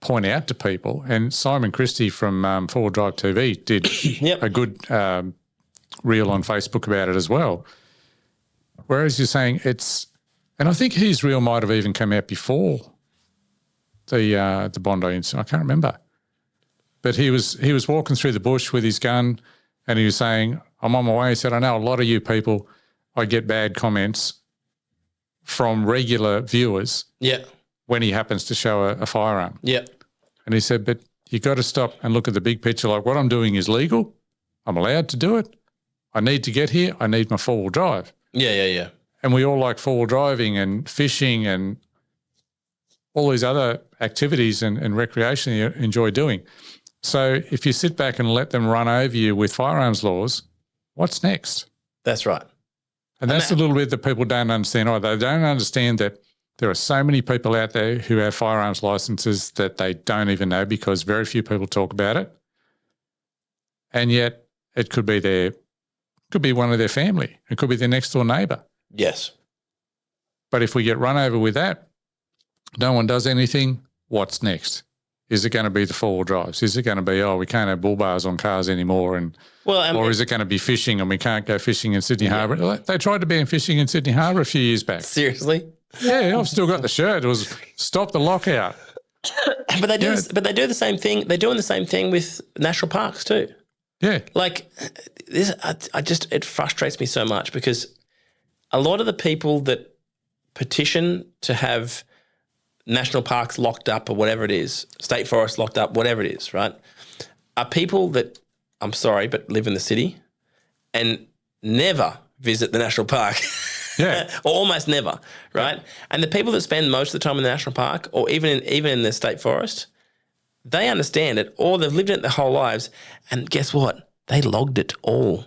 point out to people. And Simon Christie from Forward Drive TV did a good reel on Facebook about it as well. Whereas you're saying and I think his reel might have even come out before the Bondi incident. I can't remember, but he was walking through the bush with his gun, and he was saying, "I'm on my way." He said, "I know a lot of you people, I get bad comments from regular viewers when he happens to show a firearm." And he said, "But you got to stop and look at the big picture. Like, what I'm doing is legal. I'm allowed to do it. I need to get here. I need my four-wheel drive." Yeah. And we all like four-wheel driving and fishing and all these other activities and recreation you enjoy doing. So if you sit back and let them run over you with firearms laws, what's next? That's right. And that's a little bit that people don't understand. They don't understand that there are so many people out there who have firearms licenses that they don't even know because very few people talk about it. And yet it could be one of their family. It could be their next door neighbour. Yes. But if we get run over with that, no one does anything, what's next? Is it going to be the four-wheel drives? Is it going to be, we can't have bull bars on cars anymore? Or is it going to be fishing and we can't go fishing in Sydney Harbour? They tried to ban fishing in Sydney Harbour a few years back. Seriously? Yeah, I've still got the shirt. It was stop the lockout. But they do the same thing. They're doing the same thing with national parks too. Yeah. Like this, it frustrates me so much because a lot of the people that petition to have national parks locked up or whatever it is, state forests locked up, whatever it is, right, are people that, I'm sorry, but live in the city and never visit the national park. Yeah. Or almost never, right? And the people that spend most of the time in the national park or even in the state forest, they understand it or they've lived in it their whole lives. And guess what? They logged it all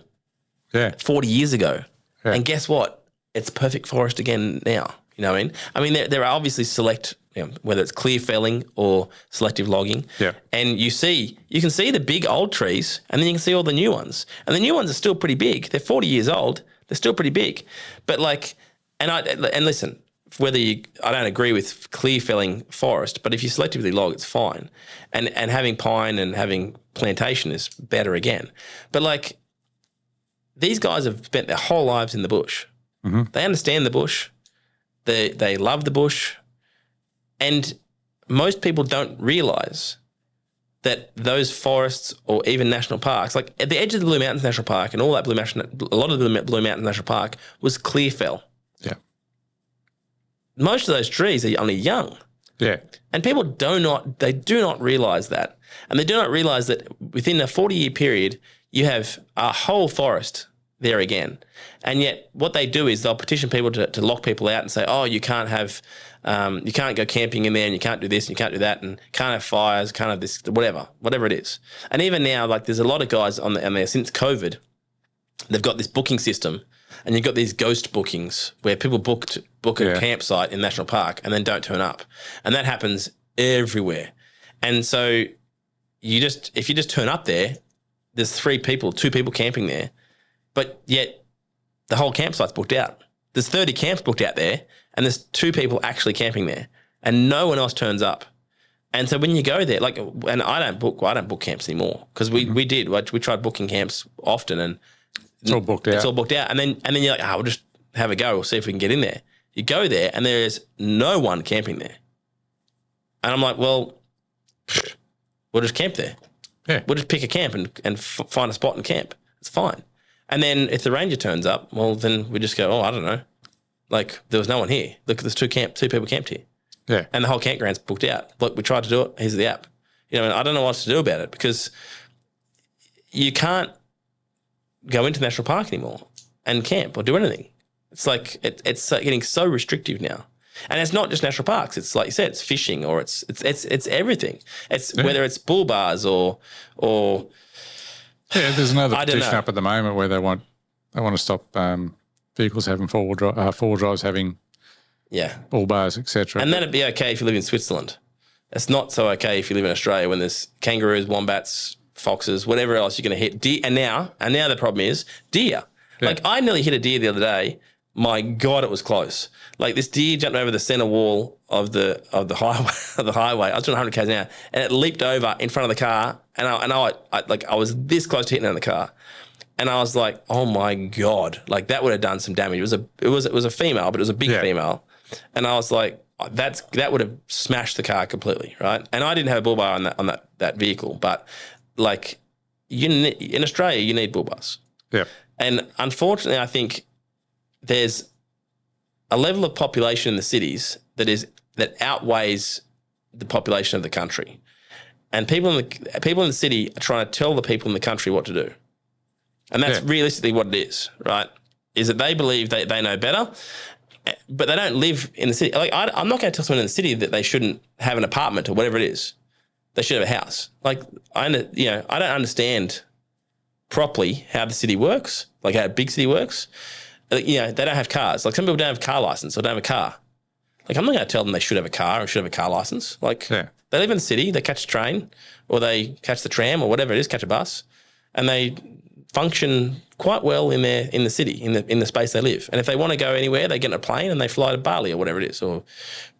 40 years ago. Yeah. And guess what? It's perfect forest again now. You know what I mean? I mean, there are obviously select, whether it's clear felling or selective logging. Yeah. And you can see the big old trees and then you can see all the new ones. And the new ones are still pretty big. They're 40 years old. They're still pretty big. But like, and listen, I don't agree with clear felling forest, but if you selectively log, it's fine. And having pine and having plantation is better again. But like, these guys have spent their whole lives in the bush. Mm-hmm. They understand the bush. They love the bush. And most people don't realise that those forests or even national parks, like at the edge of the Blue Mountains National Park and all that a lot of the Blue Mountains National Park was clear fell. Yeah. Most of those trees are only young. Yeah. And people do not realise that. And they do not realise that within a 40-year period, you have a whole forest there again. And yet what they do is they'll petition people to lock people out and say, oh, you can't go camping in there and you can't do this and you can't do that and can't have fires, can't have this, whatever it is. And even now, like there's a lot of guys on there since COVID, they've got this booking system and you've got these ghost bookings where people book a campsite in National Park and then don't turn up. And that happens everywhere. And so if you just turn up there, there's 2 people camping there, but yet the whole campsite's booked out. There's 30 camps booked out there and there's 2 people actually camping there and no one else turns up. And so when you go there, like, and I don't book camps anymore because we tried booking camps often and it's all booked out. It's all booked out. And then you're like, we'll just have a go. We'll see if we can get in there. You go there and there is no one camping there. And I'm like, well, we'll just camp there. Yeah. We'll just pick a camp and find a spot and camp. It's fine. And then if the ranger turns up, well, then we just go, oh, I don't know. Like, there was no one here. Look, there's 2 people camped here. Yeah. And the whole campground's booked out. Look, we tried to do it. Here's the app. And I don't know what else to do about it because you can't go into National Park anymore and camp or do anything. It's like it's getting so restrictive now. And it's not just national parks. It's like you said, it's fishing or it's everything. It's whether it's bull bars or there's another petition up at the moment where they want to stop vehicles having four-wheel drives having bull bars, etc. And that'd be okay if you live in Switzerland. It's not so okay if you live in Australia when there's kangaroos, wombats, foxes, whatever else you're going to hit. Deer, and now the problem is deer. Yeah. Like I nearly hit a deer the other day. My God, it was close. Like this deer jumped over the center wall of the highway. I was doing 100 km an hour, and it leaped over in front of the car, and I was this close to hitting it in the car, and I was like, oh my God, like that would have done some damage. It was a female, but it was a big female, and I was like, that would have smashed the car completely, right? And I didn't have a bull bar on that vehicle, but like in Australia, you need bull bars. Yeah. And unfortunately, I think there's a level of population in the cities that outweighs the population of the country. And people in the city are trying to tell the people in the country what to do. And that's realistically what it is, right? Is that they believe they know better, but they don't live in the city. Like I'm not going to tell someone in the city that they shouldn't have an apartment or whatever it is. They should have a house. Like I don't understand properly how the city works, like how a big city works. They don't have cars. Like some people don't have a car license or don't have a car. Like I'm not going to tell them they should have a car or should have a car license. Like they live in the city, they catch a train or they catch the tram or whatever it is, catch a bus, and they function quite well in the city, in the space they live. And if they want to go anywhere, they get in a plane and they fly to Bali or whatever it is, or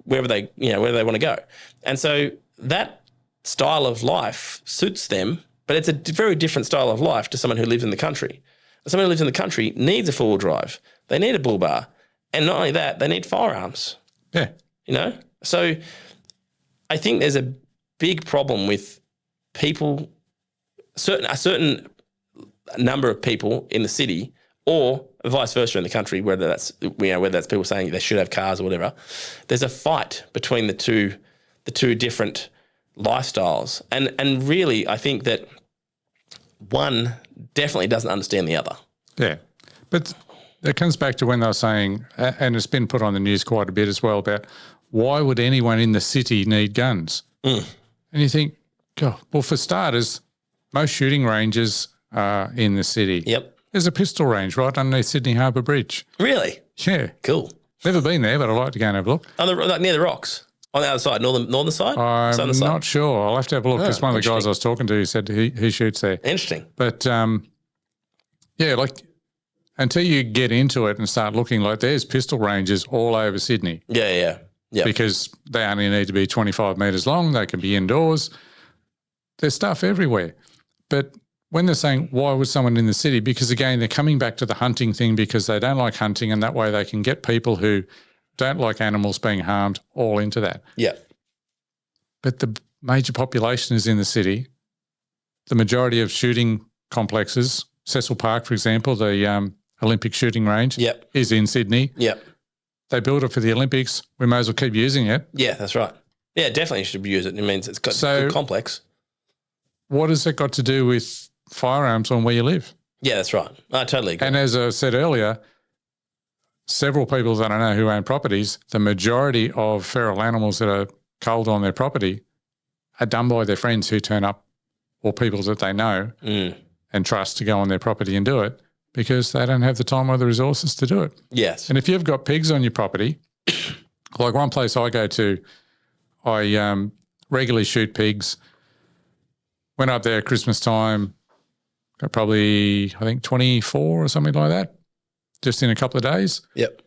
wherever they want to go. And so that style of life suits them, but it's a very different style of life to someone who lives in the country. Someone who lives in the country needs a four-wheel drive. They need a bull bar. And not only that, they need firearms. Yeah. So I think there's a big problem with people, a certain number of people in the city, or vice versa in the country, whether that's people saying they should have cars or whatever. There's a fight between the two different lifestyles. And really, I think that one definitely doesn't understand the other. Yeah. But it comes back to when they were saying, and it's been put on the news quite a bit as well, about why would anyone in the city need guns? And you think, God, well, for starters, most shooting ranges are in the city. Yep. There's a pistol range right underneath Sydney Harbour Bridge. Really? Yeah. Cool. Never been there, but I'd like to go and have a look. Near the rocks? On the other side, northern side? I'm not sure. I'll have to have a look because one of the guys I was talking to said he shoots there. Interesting. But, like until you get into it and start looking, like there's pistol ranges all over Sydney. Yeah. Because they only need to be 25 metres long. They can be indoors. There's stuff everywhere. But when they're saying, why would someone in the city? Because, again, they're coming back to the hunting thing because they don't like hunting, and that way they can get people who don't like animals being harmed all into that. Yeah. But the major population is in the city. The majority of shooting complexes, Cecil Park, for example, the Olympic shooting range, is in Sydney. Yep. They built it for the Olympics. We may as well keep using it. Yeah, that's right. Yeah, definitely you should use it. It means it's got a good complex. What has it got to do with firearms on where you live? Yeah, that's right. I totally agree. And as I said earlier, several people that I know who own properties, the majority of feral animals that are culled on their property are done by their friends who turn up, or people that they know and trust to go on their property and do it, because they don't have the time or the resources to do it. Yes. And if you've got pigs on your property, like one place I go to, I regularly shoot pigs. Went up there at Christmas time, got probably, I think, 24 or something like that, just in a couple of days. Yep.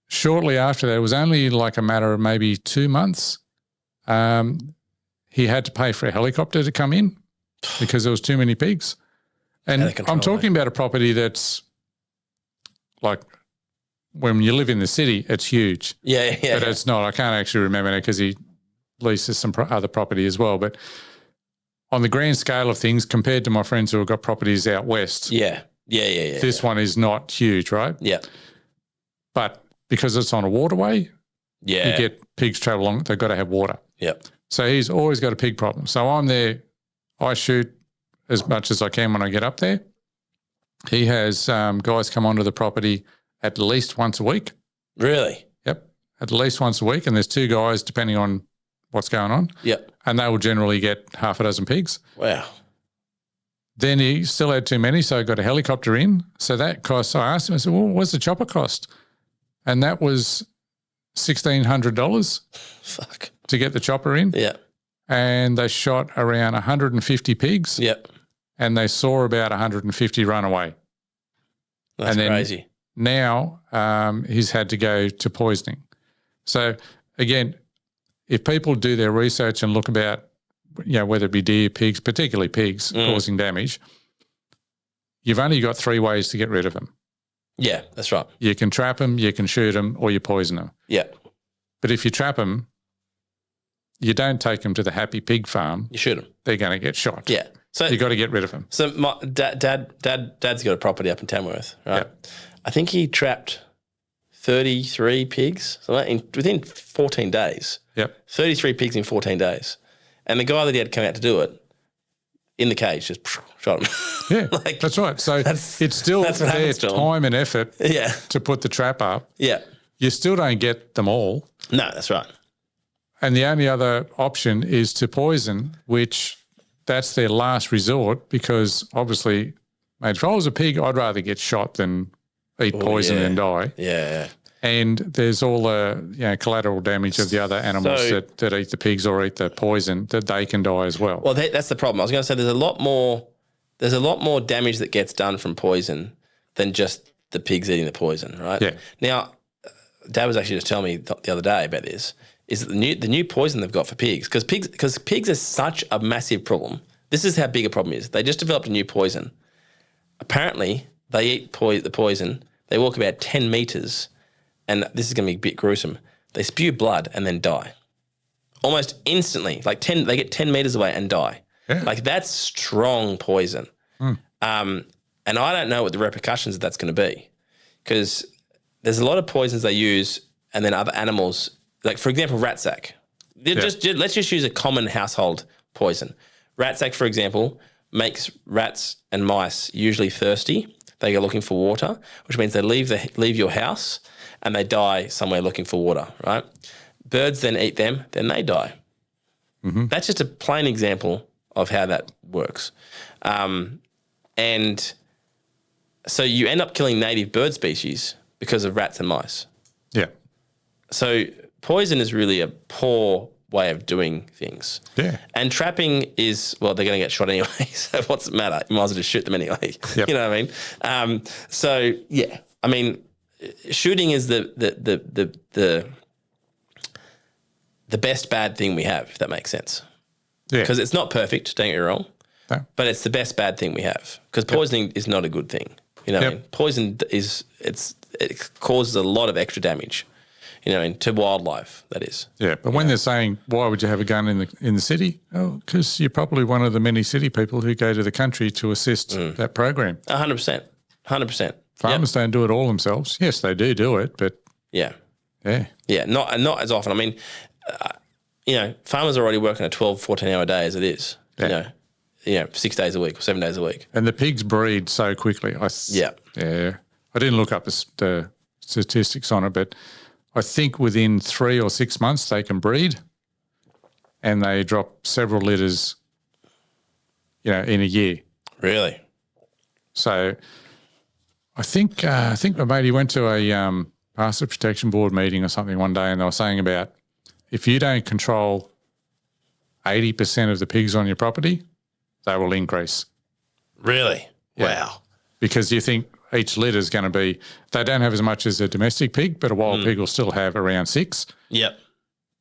Shortly after that, it was only like a matter of maybe 2 months, he had to pay for a helicopter to come in because there was too many pigs. And I'm talking about a property that's like, when you live in the city, it's huge. Yeah. But it's not. I can't actually remember it because he leases some other property as well. But on the grand scale of things, compared to my friends who have got properties out west, Yeah. this one is not huge, right? Yeah. But because it's on a waterway, Yeah. you get pigs travel along, they've got to have water. Yep. So he's always got a pig problem. So I'm there, I shoot as much as I can when I get up there. He has guys come onto the property at least once a week. Really? Yep, at least once a week. And there's 2 guys, depending on what's going on. Yep. And they will generally get half a dozen pigs. Wow. Then he still had too many, so he got a helicopter in. So that cost, I asked him, I said, well, what's the chopper cost? And that was $1,600 Fuck. to get the chopper in. Yeah. And they shot around 150 pigs. Yep. And they saw about 150 run away. That's and then crazy. Now he's had to go to poisoning. So again, if people do their research and look about, whether it be deer, pigs, particularly pigs causing damage, you've only got 3 ways to get rid of them. Yeah, that's right. You can trap them, you can shoot them, or you poison them. Yeah. But if you trap them, you don't take them to the happy pig farm. You shoot them. They're going to get shot. Yeah. So you got to get rid of them. So my dad's got a property up in Tamworth, right? Yep. I think he trapped 33 pigs within 14 days. Yep. 33 pigs in 14 days. And the guy that he had come out to do it, in the cage, just shot him. Yeah, that's right. So it's still their time and effort to put the trap up. Yeah. You still don't get them all. No, that's right. And the only other option is to poison, which that's their last resort, because obviously, mate, if I was a pig, I'd rather get shot than eat poison and die. Yeah. And there's all the collateral damage of the other animals that eat the pigs or eat the poison, that they can die as well. Well, that's the problem. I was going to say there's a lot more damage that gets done from poison than just the pigs eating the poison, right? Yeah. Now, Dad was actually just telling me the other day about this, is that the new poison they've got for pigs, because pigs are such a massive problem. This is how big a problem is. They just developed a new poison. Apparently, they eat the poison. They walk about 10 metres, and this is going to be a bit gruesome. They spew blood and then die. Almost instantly, they get 10 metres away and die. Yeah. Like, that's strong poison. And I don't know what the repercussions of that's going to be, because there's a lot of poisons they use, and then other animals, like, for example, rat sack. Let's just use a common household poison. Rat sack, for example, makes rats and mice usually thirsty. They go looking for water, which means they leave your house and they die somewhere looking for water, right? Birds then eat them, then they die. Mm-hmm. That's just a plain example of how that works. And so you end up killing native bird species because of rats and mice. Yeah. So poison is really a poor way of doing things. Yeah. And trapping is, well, they're going to get shot anyway. So what's the matter? You might as well just shoot them anyway. Yep. You know what I mean? So yeah, I mean, shooting is the best bad thing we have, if that makes sense. Yeah. Because it's not perfect, don't get me wrong, No. but it's the best bad thing we have. Because poisoning is not a good thing. You know what I mean? Poison it causes a lot of extra damage. You know, to wildlife, that is. Yeah, but when they're saying, why would you have a gun in the city? Oh, because you're probably one of the many city people who go to the country to assist that program. 100%. 100%. Farmers don't do it all themselves. Yes, they do it, but Yeah. yeah. Yeah, not as often. I mean, farmers are already working a 12, 14-hour day as it is. Yeah. 6 days a week or 7 days a week. And the pigs breed so quickly. Yeah. Yeah. I didn't look up the statistics on it, but I think within 3 or 6 months they can breed, and they drop several litters, in a year. Really? So I think my matey went to a Pasture Protection Board meeting or something one day, and they were saying about if you don't control 80% of the pigs on your property, they will increase. Really? Yeah. Wow. Because you think each litter is going to be, they don't have as much as a domestic pig, but a wild pig will still have around 6. Yep.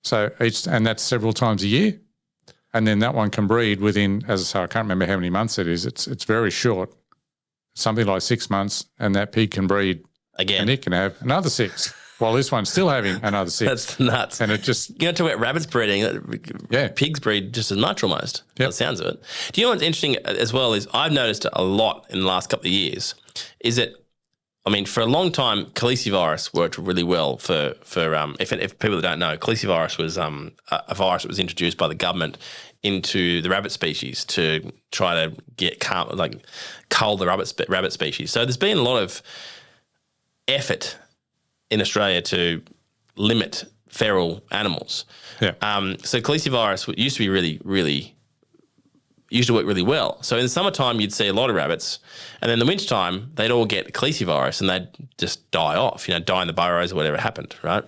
So and that's several times a year. And then that one can breed within, as I say, I can't remember how many months it is. It's very short, something like 6 months, and that pig can breed Again. and it can have another 6, while this one's still having another 6. That's nuts. And it just, You know, talk about rabbits breeding. Yeah. Pigs breed just as much almost. Yep. That sounds of it. Do you know what's interesting as well is I've noticed a lot in the last couple of years is that, I mean, for a long time, calicivirus worked really well for if people that don't know, calicivirus was a virus that was introduced by the government into the rabbit species to try to cull the rabbit species. So there's been a lot of effort in Australia to limit feral animals. yeah. So calicivirus used to be used to work really well. So in the summertime, you'd see a lot of rabbits, and then in the wintertime, they'd all get calicivirus and they'd just die off, die in the burrows or whatever happened, right?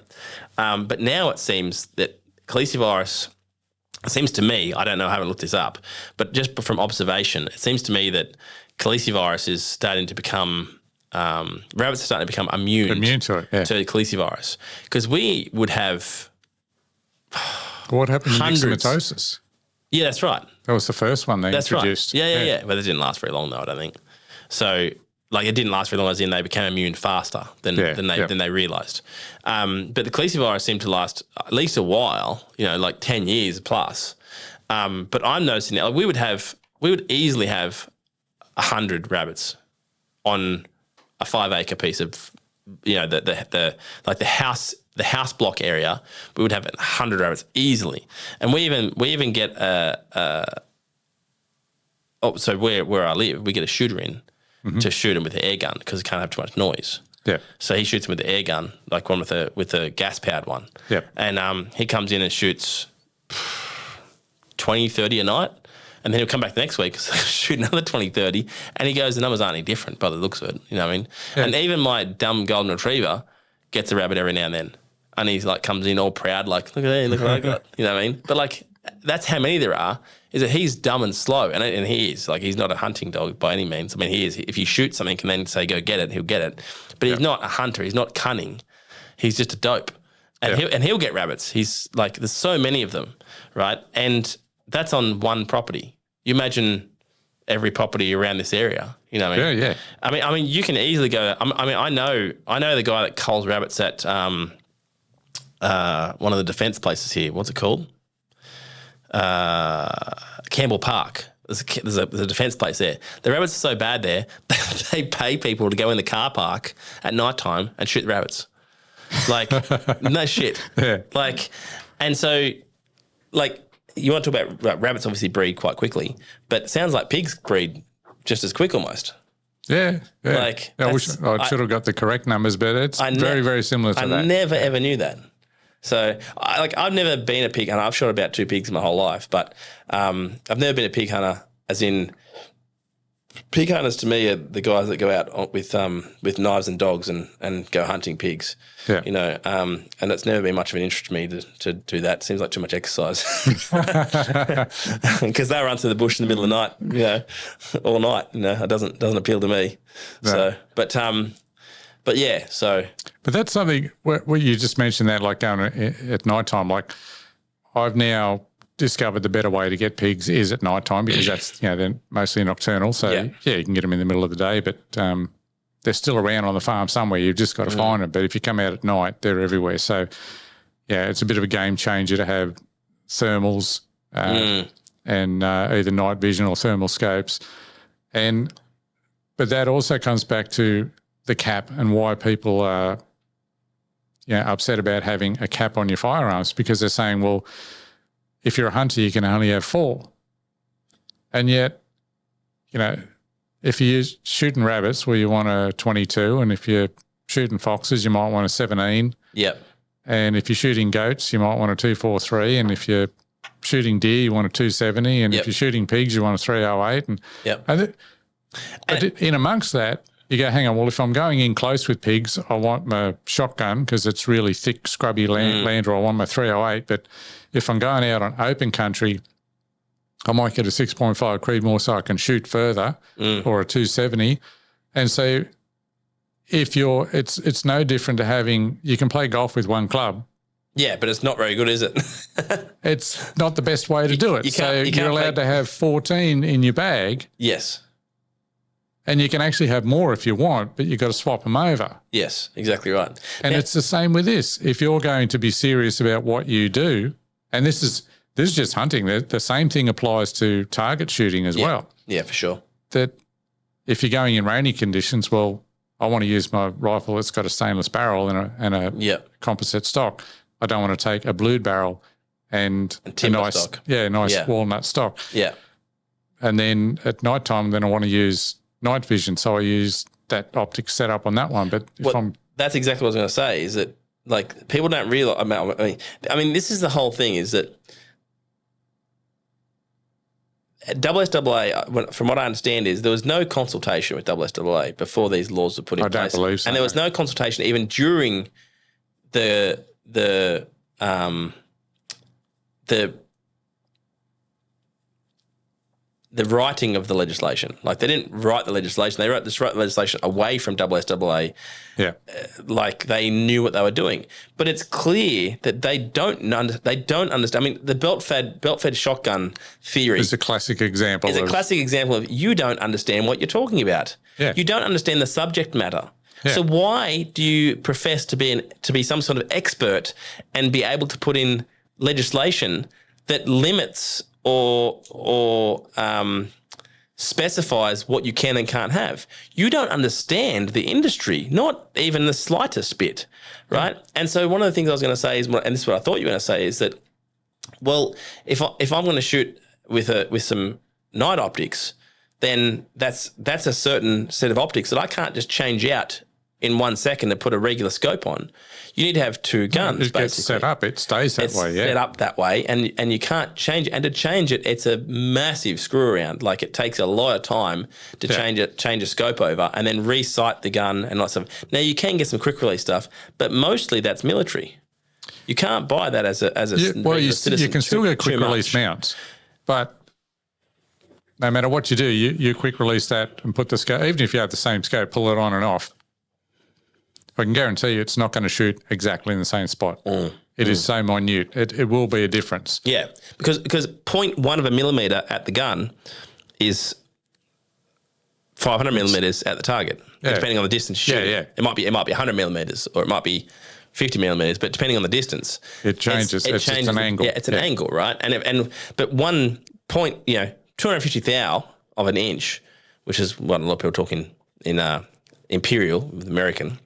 But now it seems that calicivirus, it seems to me, I don't know, I haven't looked this up, but just from observation, it seems to me that calicivirus is starting to become, rabbits are starting to become immune to it, yeah. to calicivirus. Because we would have What happened to hundreds. myxomatosis? Yeah, that's right. That was the first one they introduced. Right. Yeah. But it didn't last very long, though, I don't think. So, it didn't last very long, as in they became immune faster than they realised. But the calicivirus seemed to last at least a while, 10 years plus. But I'm noticing that we would easily have 100 rabbits on a 5-acre piece of, the house block area. We would have 100 rabbits easily, and we even get so where I live, we get a shooter in to shoot him with an air gun because it can't have too much noise. Yeah. So he shoots him with the air gun, like one with a gas powered one. Yep. And he comes in and shoots 20, 30 a night. And then he'll come back the next week, shoot another 20, 30, and he goes, the numbers aren't any different by the looks of it. You know what I mean? Yeah. And even my dumb golden retriever gets a rabbit every now and then. And he's comes in all proud, look at that, look what I got. You know what I mean? But that's how many there are, is that he's dumb and slow. And he is. He's not a hunting dog by any means. I mean, he is. If you shoot something and then say, go get it, he'll get it. But he's not a hunter. He's not cunning. He's just a dope. And he'll get rabbits. He's there's so many of them, right? And that's on one property. You imagine every property around this area. You know what I mean? Yeah. I mean, you can easily go. I know the guy that culls rabbits at one of the defence places here. What's it called? Campbell Park. There's a defence place there. The rabbits are so bad there, they pay people to go in the car park at night time and shoot the rabbits. No shit. Yeah. And so, you want to talk about rabbits obviously breed quite quickly, but it sounds like pigs breed just as quick almost. Yeah. I should have got the correct numbers, but it's very, very similar to that. I never ever knew that. So, I've never been a pig hunter. I've shot about 2 pigs my whole life, but I've never been a pig hunter as in pig hunters to me are the guys that go out with knives and dogs and go hunting pigs. Yeah. You know, and it's never been much of an interest to me to do that. It seems like too much exercise because they run through the bush in the middle of the night, you know, all night. You know, it doesn't appeal to me. No. So, but yeah, so. But that's something where you just mentioned that, like going at night time. Like I've now discovered the better way to get pigs is at night time because that's, you know, they're mostly nocturnal. So yeah, you can get them in the middle of the day, but they're still around on the farm somewhere. You've just got to find them. But if you come out at night, they're everywhere. So yeah, it's a bit of a game changer to have thermals and either night vision or thermal scopes. But that also comes back to the cap and why people are, you know, upset about having a cap on your firearms, because they're saying, well, if you're a hunter, you can only have 4. And yet, you know, if you're shooting rabbits, well, you want a 22, and if you're shooting foxes, you might want a 17. Yep. And if you're shooting goats, you might want a 243, and if you're shooting deer, you want a 270, and if you're shooting pigs, you want a 308. But in amongst that, you go, hang on, well, if I'm going in close with pigs, I want my shotgun because it's really thick, scrubby land, or I want my 308. But if I'm going out on open country, I might get a 6.5 Creedmoor so I can shoot further, or a 270. And so it's no different to having, you can play golf with one club. Yeah, but it's not very good, is it? It's not the best way to do it. You're allowed to have 14 in your bag. Yes. And you can actually have more if you want, but you've got to swap them over. Yes, exactly right. And it's the same with this. If you're going to be serious about what you do, and this is just hunting, the same thing applies to target shooting as well. Yeah, for sure. That if you're going in rainy conditions, well, I want to use my rifle that's got a stainless barrel and a composite stock. I don't want to take a blued barrel and a nice stock. Walnut stock. Yeah. And then at night time, then I want to use night vision, so I use that optic setup on that one. But that's exactly what I was going to say, is that, like, people don't realize. I mean, this is the whole thing, is that SSAA, from what I understand, is there was no consultation with SSAA before these laws were put in place. I don't believe so. And there was no consultation even during the writing of the legislation. Like, they didn't write the legislation; they wrote the legislation away from SSAA. Yeah, like they knew what they were doing. But it's clear that they don't understand. I mean, the belt-fed shotgun theory is a classic example. Of you don't understand what you're talking about. Yeah. You don't understand the subject matter. Yeah. So why do you profess to be some sort of expert and be able to put in legislation that limits or specifies what you can and can't have? You don't understand the industry, not even the slightest bit, right? And so one of the things I was going to say is, and this is what I thought you were going to say, is that, well, if I'm going to shoot with some night optics, then that's a certain set of optics that I can't just change out in 1 second and put a regular scope on. You need to have 2 guns. It gets set up. It stays that way. Yeah, set up that way, and you can't change it. And to change it, it's a massive screw around. Like, it takes a lot of time to change a scope over, and then re-sight the gun and lots of. Now, you can get some quick release stuff, but mostly that's military. You can't buy that as a citizen. You can still get quick release mounts, but no matter what you do, you quick release that and put the scope. Even if you have the same scope, pull it on and off. I can guarantee you it's not going to shoot exactly in the same spot. It is so minute. It will be a difference. Yeah, because 0.1 of a millimetre at the gun is 500 millimetres at the target, depending on the distance you shoot. Yeah. It might be 100 millimetres, or it might be 50 millimetres, but depending on the distance, it changes. It's an angle. Yeah, it's an angle, right? But 1 point, 250 thou of an inch, which is what a lot of people are talking in imperial with American,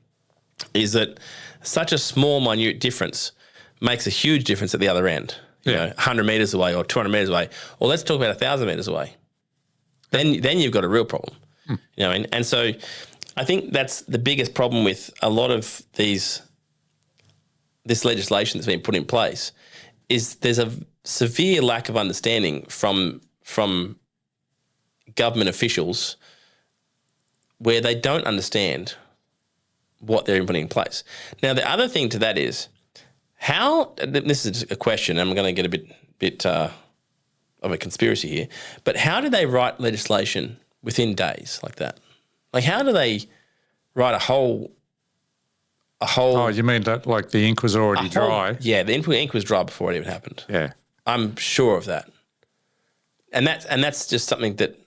is that such a small, minute difference makes a huge difference at the other end. You know, 100 metres away or 200 metres away. Or let's talk about 1,000 metres away. Then you've got a real problem. And so I think that's the biggest problem with a lot of this legislation that's been put in place, is there's a severe lack of understanding from government officials where they don't understand what they're putting in place. Now, the other thing to that is how, this is a question, I'm going to get a bit of a conspiracy here, but how do they write legislation within days like that? Like, how do they write a whole? Oh, you mean that like the ink was already dry? Yeah, the ink was dry before it even happened. Yeah. I'm sure of that. And that's just something that,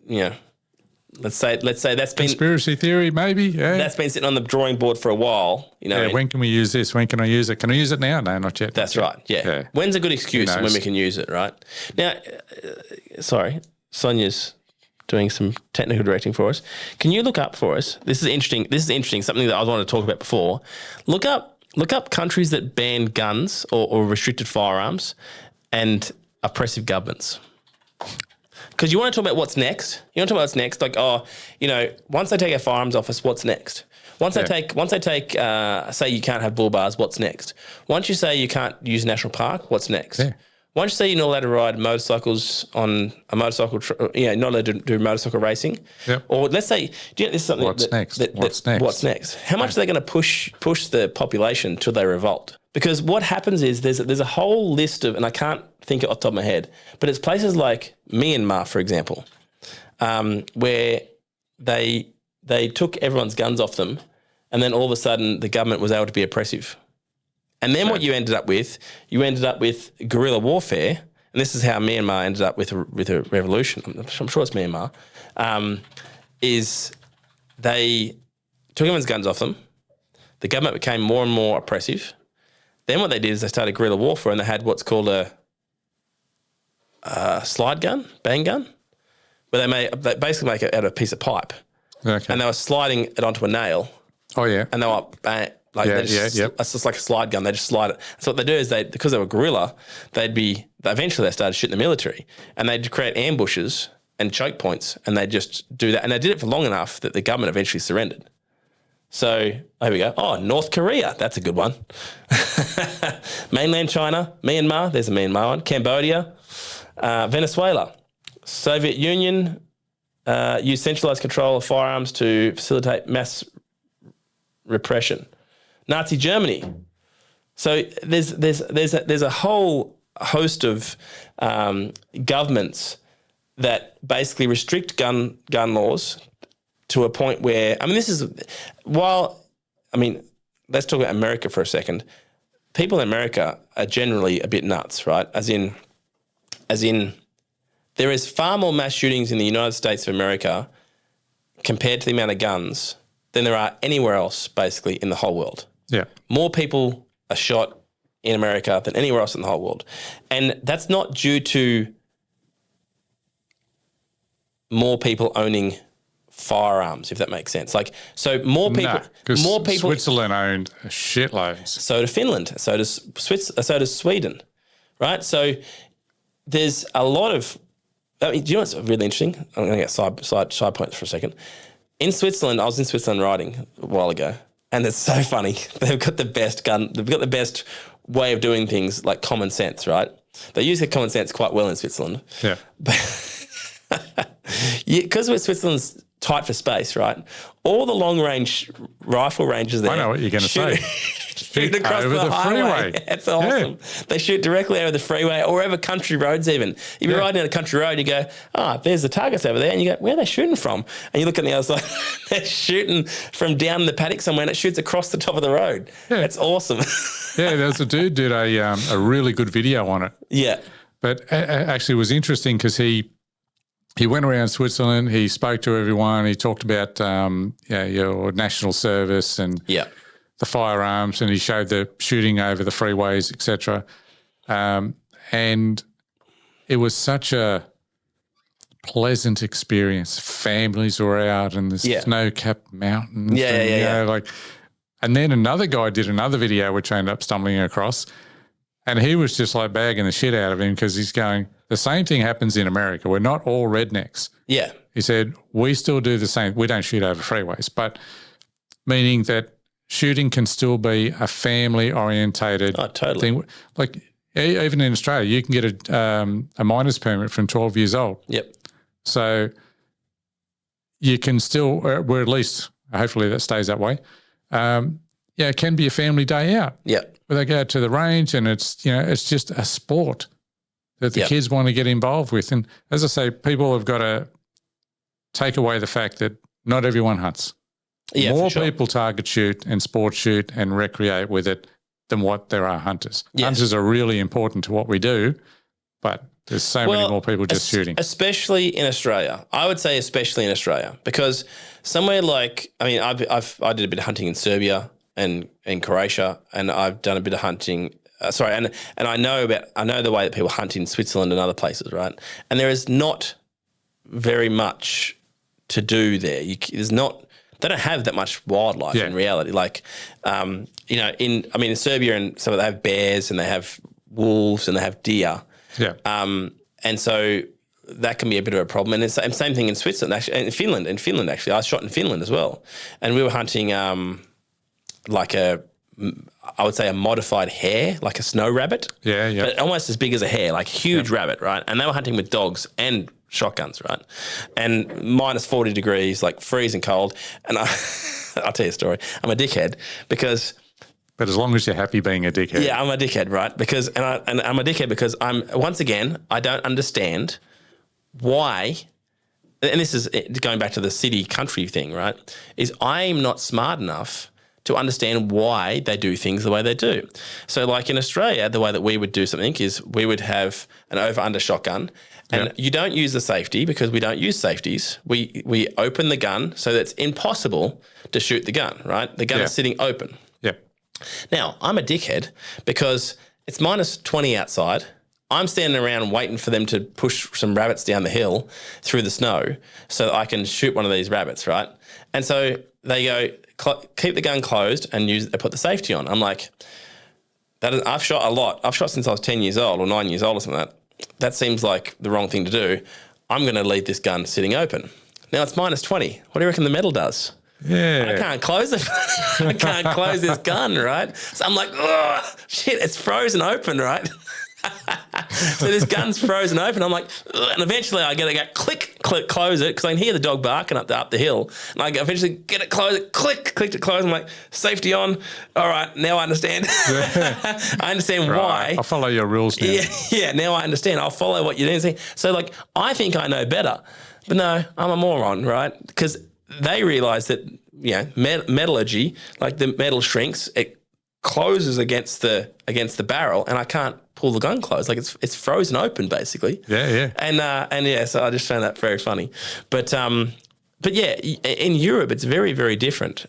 you know, let's say that's been Conspiracy theory, maybe. Yeah. that's been sitting on the drawing board for a while. You know, Yeah, when can we use this? When can I use it? Can I use it now? No, not yet. that's right. Yeah. When's a good excuse Who when knows? we can use it? Right now, sorry, Sonia's doing some technical directing for us. Can you look up for us? This is interesting. Something that I wanted to talk about before. Look up countries that ban guns or restricted firearms and oppressive governments. Because you want to talk about what's next. You want to talk about what's next. Like, once they take our firearms office, what's next? Once they take, say you can't have bull bars, what's next? Once you say you can't use a national park, what's next? Yeah. Once you say you're not allowed to ride motorcycles on a motorcycle, not allowed to do motorcycle racing. Yep. Or let's say, this is something What's next? What's next? How much are they going to push the population till they revolt? Because what happens is there's a whole list of, and I can't think it off the top of my head, but it's places like Myanmar, for example, where they took everyone's guns off them, and then all of a sudden the government was able to be oppressive. And then what you ended up with guerrilla warfare, and this is how Myanmar ended up with a revolution. I'm sure it's Myanmar. Is they took everyone's guns off them. The government became more and more oppressive. Then what they did is they started guerrilla warfare, and they had what's called a slide gun, bang gun, where they basically make it out of a piece of pipe, Okay. and they were sliding it onto a nail, Oh, yeah. and they were it's just like a slide gun. They just slide it. So what they do is because they were guerrilla, eventually they started shooting the military, and they'd create ambushes and choke points, and they'd just do that, and they did it for long enough that the government eventually surrendered. So there we go. Oh, North Korea, that's a good one. Mainland China, Myanmar, there's a Myanmar one. Cambodia, Venezuela, Soviet Union used centralized control of firearms to facilitate mass repression. Nazi Germany. So there's a whole host of governments that basically restrict gun laws to a point where, let's talk about America for a second. People in America are generally a bit nuts, right? As in, there is far more mass shootings in the United States of America compared to the amount of guns than there are anywhere else, basically, in the whole world. Yeah. More people are shot in America than anywhere else in the whole world. And that's not due to more people owning firearms, if that makes sense. Like, so more people. Switzerland owned shitloads. So do Finland. So does Sweden, right? So there's a lot of. Do you know what's really interesting? I'm going to get side points for a second. In Switzerland, I was in Switzerland riding a while ago, and it's so funny. They've got the best gun. They've got the best way of doing things, like common sense, right? They use their common sense quite well in Switzerland. Yeah. Because Switzerland's tight for space, right? All the long-range rifle ranges there. I know what you're going to say. Shoot across over the highway. freeway. That's awesome. Yeah. They shoot directly over the freeway or over country roads even. If you're riding down a country road, you go, there's the targets over there. And you go, where are they shooting from? And you look on the other side, they're shooting from down in the paddock somewhere, and it shoots across the top of the road. Yeah. That's awesome. Yeah, there's a dude did a really good video on it. Yeah. But actually it was interesting because he went around Switzerland, he spoke to everyone, he talked about your national service and the firearms, and he showed the shooting over the freeways, etc. And it was such a pleasant experience. Families were out and the snow-capped mountains. And then another guy did another video, which I ended up stumbling across, and he was just like bagging the shit out of him because he's going, the same thing happens in America. We're not all rednecks. Yeah. He said, we still do the same. We don't shoot over freeways, but meaning that shooting can still be a family-orientated thing. Like even in Australia, you can get a miner's permit from 12 years old. Yep. So you can still, well, at least hopefully that stays that way. It can be a family day out. Yeah. Where they go to the range and it's just a sport that the kids want to get involved with. And as I say, people have got to take away the fact that not everyone hunts. Yeah, More for sure. people target shoot and sport shoot and recreate with it than what there are hunters. Yes. Hunters are really important to what we do, but there's so many more people just shooting. Especially in Australia. I would say especially in Australia, because somewhere like, I mean, I did a bit of hunting in Serbia and in Croatia, and I've done a bit of hunting. And I know the way that people hunt in Switzerland and other places, right? And there is not very much to do there. They don't have that much wildlife in reality. Like, in Serbia and so they have bears and they have wolves and they have deer. Yeah. And so that can be a bit of a problem. And it's the same thing in Switzerland, actually, and in Finland, actually. I shot in Finland as well. And we were hunting I would say a modified hare, like a snow rabbit. Yeah. But almost as big as a hare, like huge rabbit, right? And they were hunting with dogs and shotguns, right? And minus 40 degrees, like freezing cold. And I'll tell you a story. I'm a dickhead because... But as long as you're happy being a dickhead. Yeah, I'm a dickhead, right? Because I'm a dickhead because I don't understand why, and this is going back to the city country thing, right? Is I'm not smart enough to understand why they do things the way they do. So like in Australia, the way that we would do something is we would have an over-under shotgun, and you don't use the safety because we don't use safeties. We open the gun so that it's impossible to shoot the gun, right? The gun is sitting open. Yeah. Now, I'm a dickhead because it's minus 20 outside. I'm standing around waiting for them to push some rabbits down the hill through the snow so that I can shoot one of these rabbits, right? And so they go, keep the gun closed and they put the safety on. I'm like, I've shot a lot. I've shot since I was 10 years old or 9 years old or something like that. That seems like the wrong thing to do. I'm going to leave this gun sitting open. Now it's minus 20. What do you reckon the metal does? Yeah. I can't close it. I can't close this gun, right? So I'm like, oh, shit, it's frozen open, right? So this gun's frozen open. I'm like, ugh, and eventually I get to go click, close it because I can hear the dog barking up the hill. And I eventually get it closed, click to close. I'm like, safety on. All right, now I understand. I understand why. I'll follow your rules now. Yeah, now I understand. I'll follow what you're doing. So like, I think I know better, but no, I'm a moron, right? Because they realise that, metallurgy, like the metal shrinks, it closes against the barrel, and I can't pull the gun closed. Like it's frozen open basically. Yeah. And so I just found that very funny. But yeah, in Europe it's very, very different.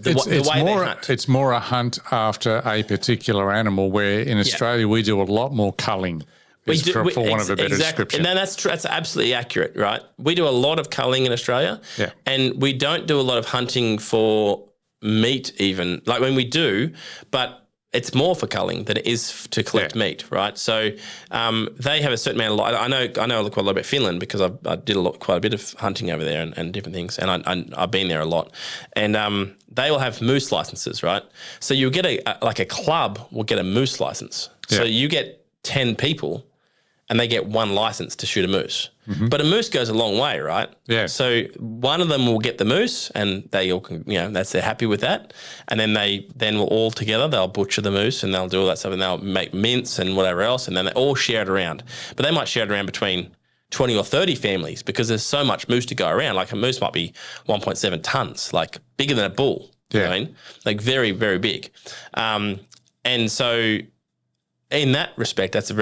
It's more a hunt after a particular animal, where in Australia we do a lot more culling. For want of a better description. And that's absolutely accurate, right? We do a lot of culling in Australia, and we don't do a lot of hunting for meat even. Like when we do, but it's more for culling than it is to collect meat, right? So they have a certain amount of. I know quite a lot about Finland because I did quite a bit of hunting over there and different things, and I've been there a lot. And they will have moose licenses, right? So you get a club will get a moose license. So you get 10 people, and they get one license to shoot a moose. Mm-hmm. But a moose goes a long way, right? Yeah. So one of them will get the moose, and they all, they're happy with that. And then they will all together, they'll butcher the moose and they'll do all that stuff, and they'll make mince and whatever else, and then they all share it around. But they might share it around between 20 or 30 families because there's so much moose to go around. Like a moose might be 1.7 tons, like bigger than a bull. Yeah. You know what I mean? Like very, very big. And so in that respect, that's a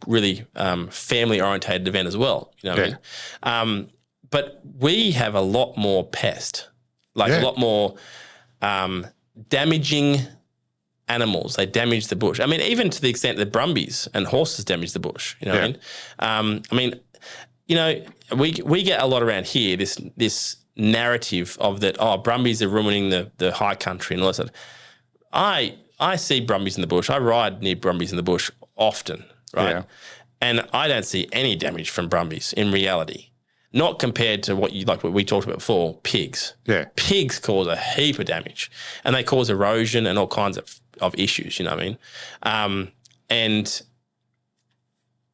really family-orientated event as well. You know what I mean? But we have a lot more pest, a lot more damaging animals. They damage the bush. I mean, even to the extent that brumbies and horses damage the bush. You know what I mean? We get a lot around here, this narrative of that, brumbies are ruining the high country and all that stuff. I see brumbies in the bush. I ride near brumbies in the bush often, right? Yeah. And I don't see any damage from brumbies in reality. Not compared to what we talked about before, pigs. Yeah. Pigs cause a heap of damage, and they cause erosion and all kinds of issues, you know what I mean? And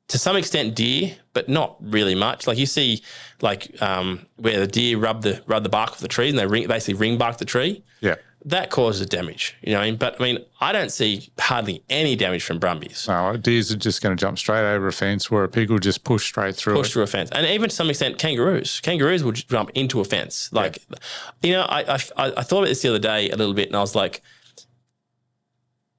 to some extent deer, but not really much. Like you see, like where the deer rub the bark of the tree and they basically ring bark the tree. Yeah. That causes damage, you know. But I mean, I don't see hardly any damage from brumbies. No, deers are just going to jump straight over a fence, where a pig will just push straight through. Push through a fence, and even to some extent, kangaroos will just jump into a fence. Like, you know, I thought about this the other day a little bit, and I was like,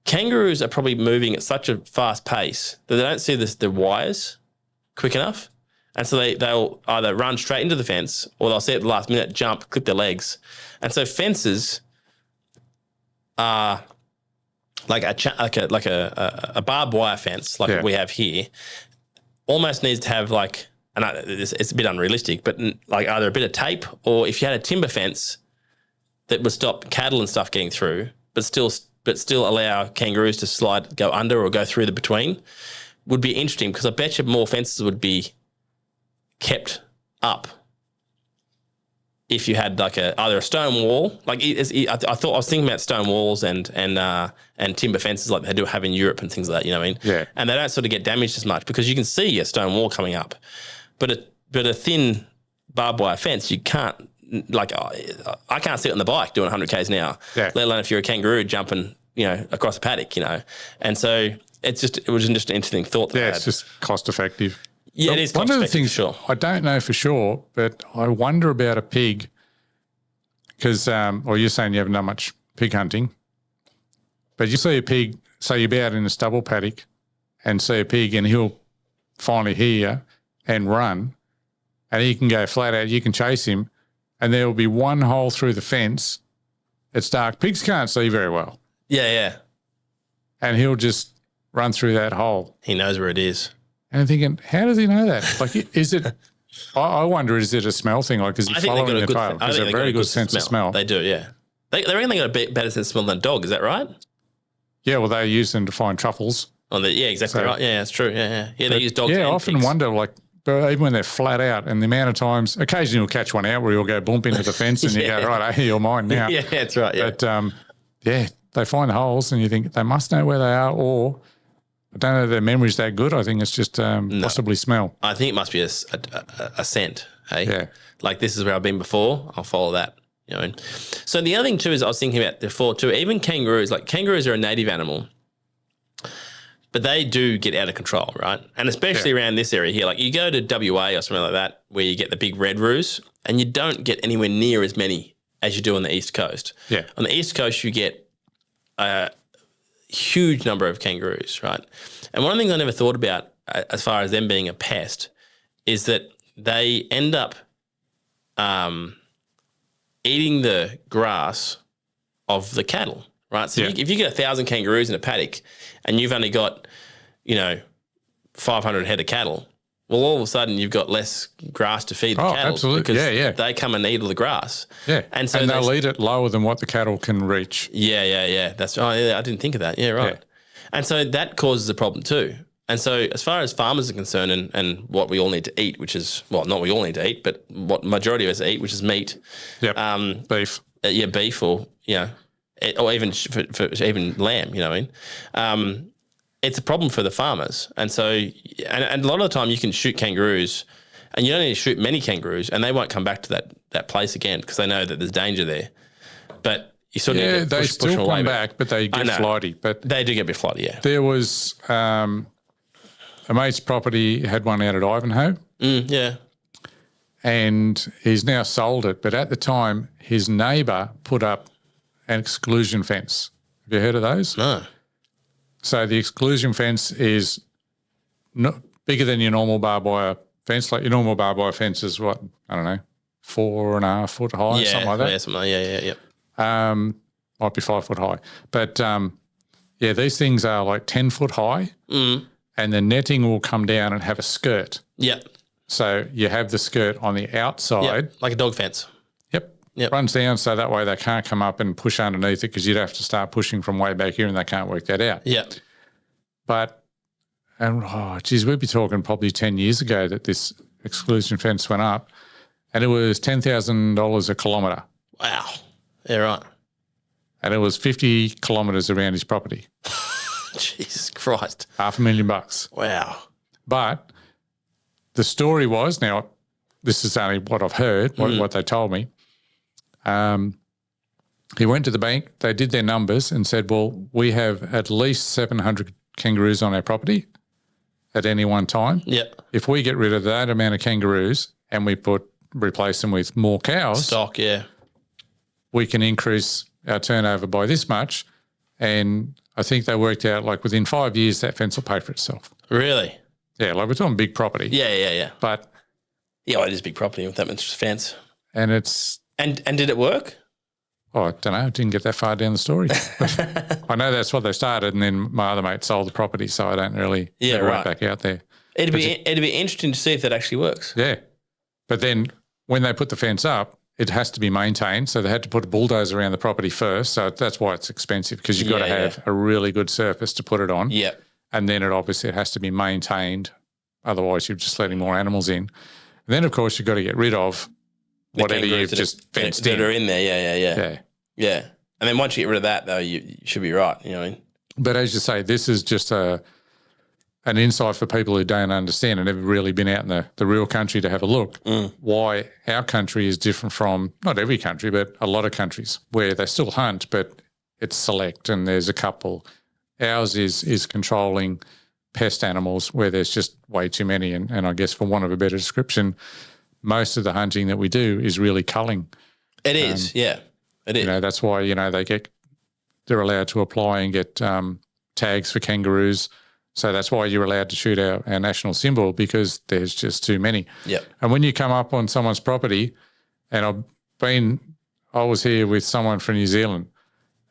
kangaroos are probably moving at such a fast pace that they don't see the wires quick enough. And so they'll either run straight into the fence or they'll see at the last minute, jump, clip their legs. And so fences are like a barbed wire fence like we have here almost needs to have like, and it's a bit unrealistic, but like either a bit of tape or if you had a timber fence that would stop cattle and stuff getting through, but still allow kangaroos to go under or go through the between, would be interesting because I bet you more fences would be kept up if you had like either a stone wall. Like I was thinking about stone walls and timber fences like they do have in Europe and things like that. You know what I mean? Yeah. And they don't sort of get damaged as much because you can see a stone wall coming up, but a thin barbed wire fence you can't. Like I can't sit on the bike doing 100 k's an hour, let alone if you're a kangaroo jumping, you know, across a paddock, you know. And so it was just an interesting thought. It's just cost effective. Yeah, it is cost effective. One of the things sure. I don't know for sure, but I wonder about a pig because, or you're saying you haven't done much pig hunting, but you see a pig, say you'll be out in a stubble paddock and see a pig and he'll finally hear you and run and he can go flat out, you can chase him and there will be one hole through the fence. It's dark. Pigs can't see very well. Yeah. And he'll just run through that hole. He knows where it is. And I'm thinking, how does he know that? Like, is it? I wonder, is it a smell thing? Like, is he following the trail? Because they've a very good sense of smell. They do, yeah. They reckon they got a better sense of smell than a dog. Is that right? Yeah, well, they use them to find truffles. Yeah, exactly right. Yeah, that's true. Yeah. They use dogs. Yeah, I and often pigs. wonder, like, even when they're flat out, and the amount of times, occasionally you'll catch one out where you'll go bump into the fence, and you go, right, hey, you're mine now. Yeah, that's right. Yeah. But they find the holes, and you think they must know where they are, or I don't know, their memory's that good. I think it's just possibly smell. I think it must be a scent. Hey, Yeah. Like this is where I've been before. I'll follow that. You know. So the other thing too is I was thinking about before too. Even kangaroos, like kangaroos are a native animal, but they do get out of control, right? And especially around this area here, like you go to WA or something like that, where you get the big red roos, and you don't get anywhere near as many as you do on the East Coast. Yeah. On the East Coast, you get a huge number of kangaroos, right? And one of the things I never thought about as far as them being a pest is that they end up eating the grass of the cattle, right? So if you get 1,000 kangaroos in a paddock and you've only got, 500 head of cattle, well, all of a sudden you've got less grass to feed the cattle. Absolutely. Because they come and eat all the grass. Yeah. And so they'll eat it lower than what the cattle can reach. Yeah. That's right. Yeah, I didn't think of that. Yeah, right. Yeah. And so that causes a problem too. And so as far as farmers are concerned and what we all need to eat, which is, well, not we all need to eat, but what majority of us eat, which is meat. Yep. Beef. Beef or, or even for even lamb, you know what I mean? It's a problem for the farmers. And so, and a lot of the time you can shoot kangaroos and you don't need to shoot many kangaroos and they won't come back to that place again because they know that there's danger there. But you sort of need to they push still them away. come back, but they get flighty. But they do get a bit flighty, yeah. There was a mate's property had one out at Ivanhoe. Yeah. And he's now sold it. But at the time, his neighbour put up an exclusion fence. Have you heard of those? No. So the exclusion fence is not bigger than your normal barbed wire fence. Like your normal barbed wire fence is what, I don't know, 4.5 foot high, something like that. Yeah, something like yeah. Might be 5 foot high. But these things are like 10 foot high and the netting will come down and have a skirt. Yeah. So you have the skirt on the outside. Like a dog fence. Yep. Runs down so that way they can't come up and push underneath it because you'd have to start pushing from way back here and they can't work that out. Yeah. But, we'd be talking probably 10 years ago that this exclusion fence went up and it was $10,000 a kilometre. Wow. Yeah, right. And it was 50 kilometres around his property. Jesus Christ. $500,000. Wow. But the story was, now this is only what I've heard, what they told me. He went to the bank, they did their numbers and said, well, we have at least 700 kangaroos on our property at any one time. Yep. If we get rid of that amount of kangaroos and we replace them with more cows, Stock, yeah. we can increase our turnover by this much. And I think they worked out like within 5 years that fence will pay for itself. Really? Yeah, like we're talking big property. Yeah. But Yeah, well, it is big property with that much fence. and it's And did it work? I don't know. I didn't get that far down the story. I know that's what they started, and then my other mate sold the property, so I don't really never went back out there. It'd be interesting to see if that actually works. Yeah. But then when they put the fence up, it has to be maintained. So they had to put a bulldozer around the property first. So that's why it's expensive, because you've got to have a really good surface to put it on. Yep. And then it has to be maintained. Otherwise, you're just letting more animals in. And then, of course, you've got to get rid of whatever you've just fenced in. That are in there, yeah. And then once you get rid of that, though, you should be right. You know what I mean? But as you say, this is just an insight for people who don't understand and never really been out in the real country to have a look, why our country is different from, not every country, but a lot of countries where they still hunt, but it's select and there's a couple. Ours is controlling pest animals where there's just way too many. And I guess for want of a better description, most of the hunting that we do is really culling. It is, yeah. It is. You know, that's why, they're allowed to apply and get tags for kangaroos. So that's why you're allowed to shoot our national symbol, because there's just too many. Yep. And when you come up on someone's property, and I was here with someone from New Zealand,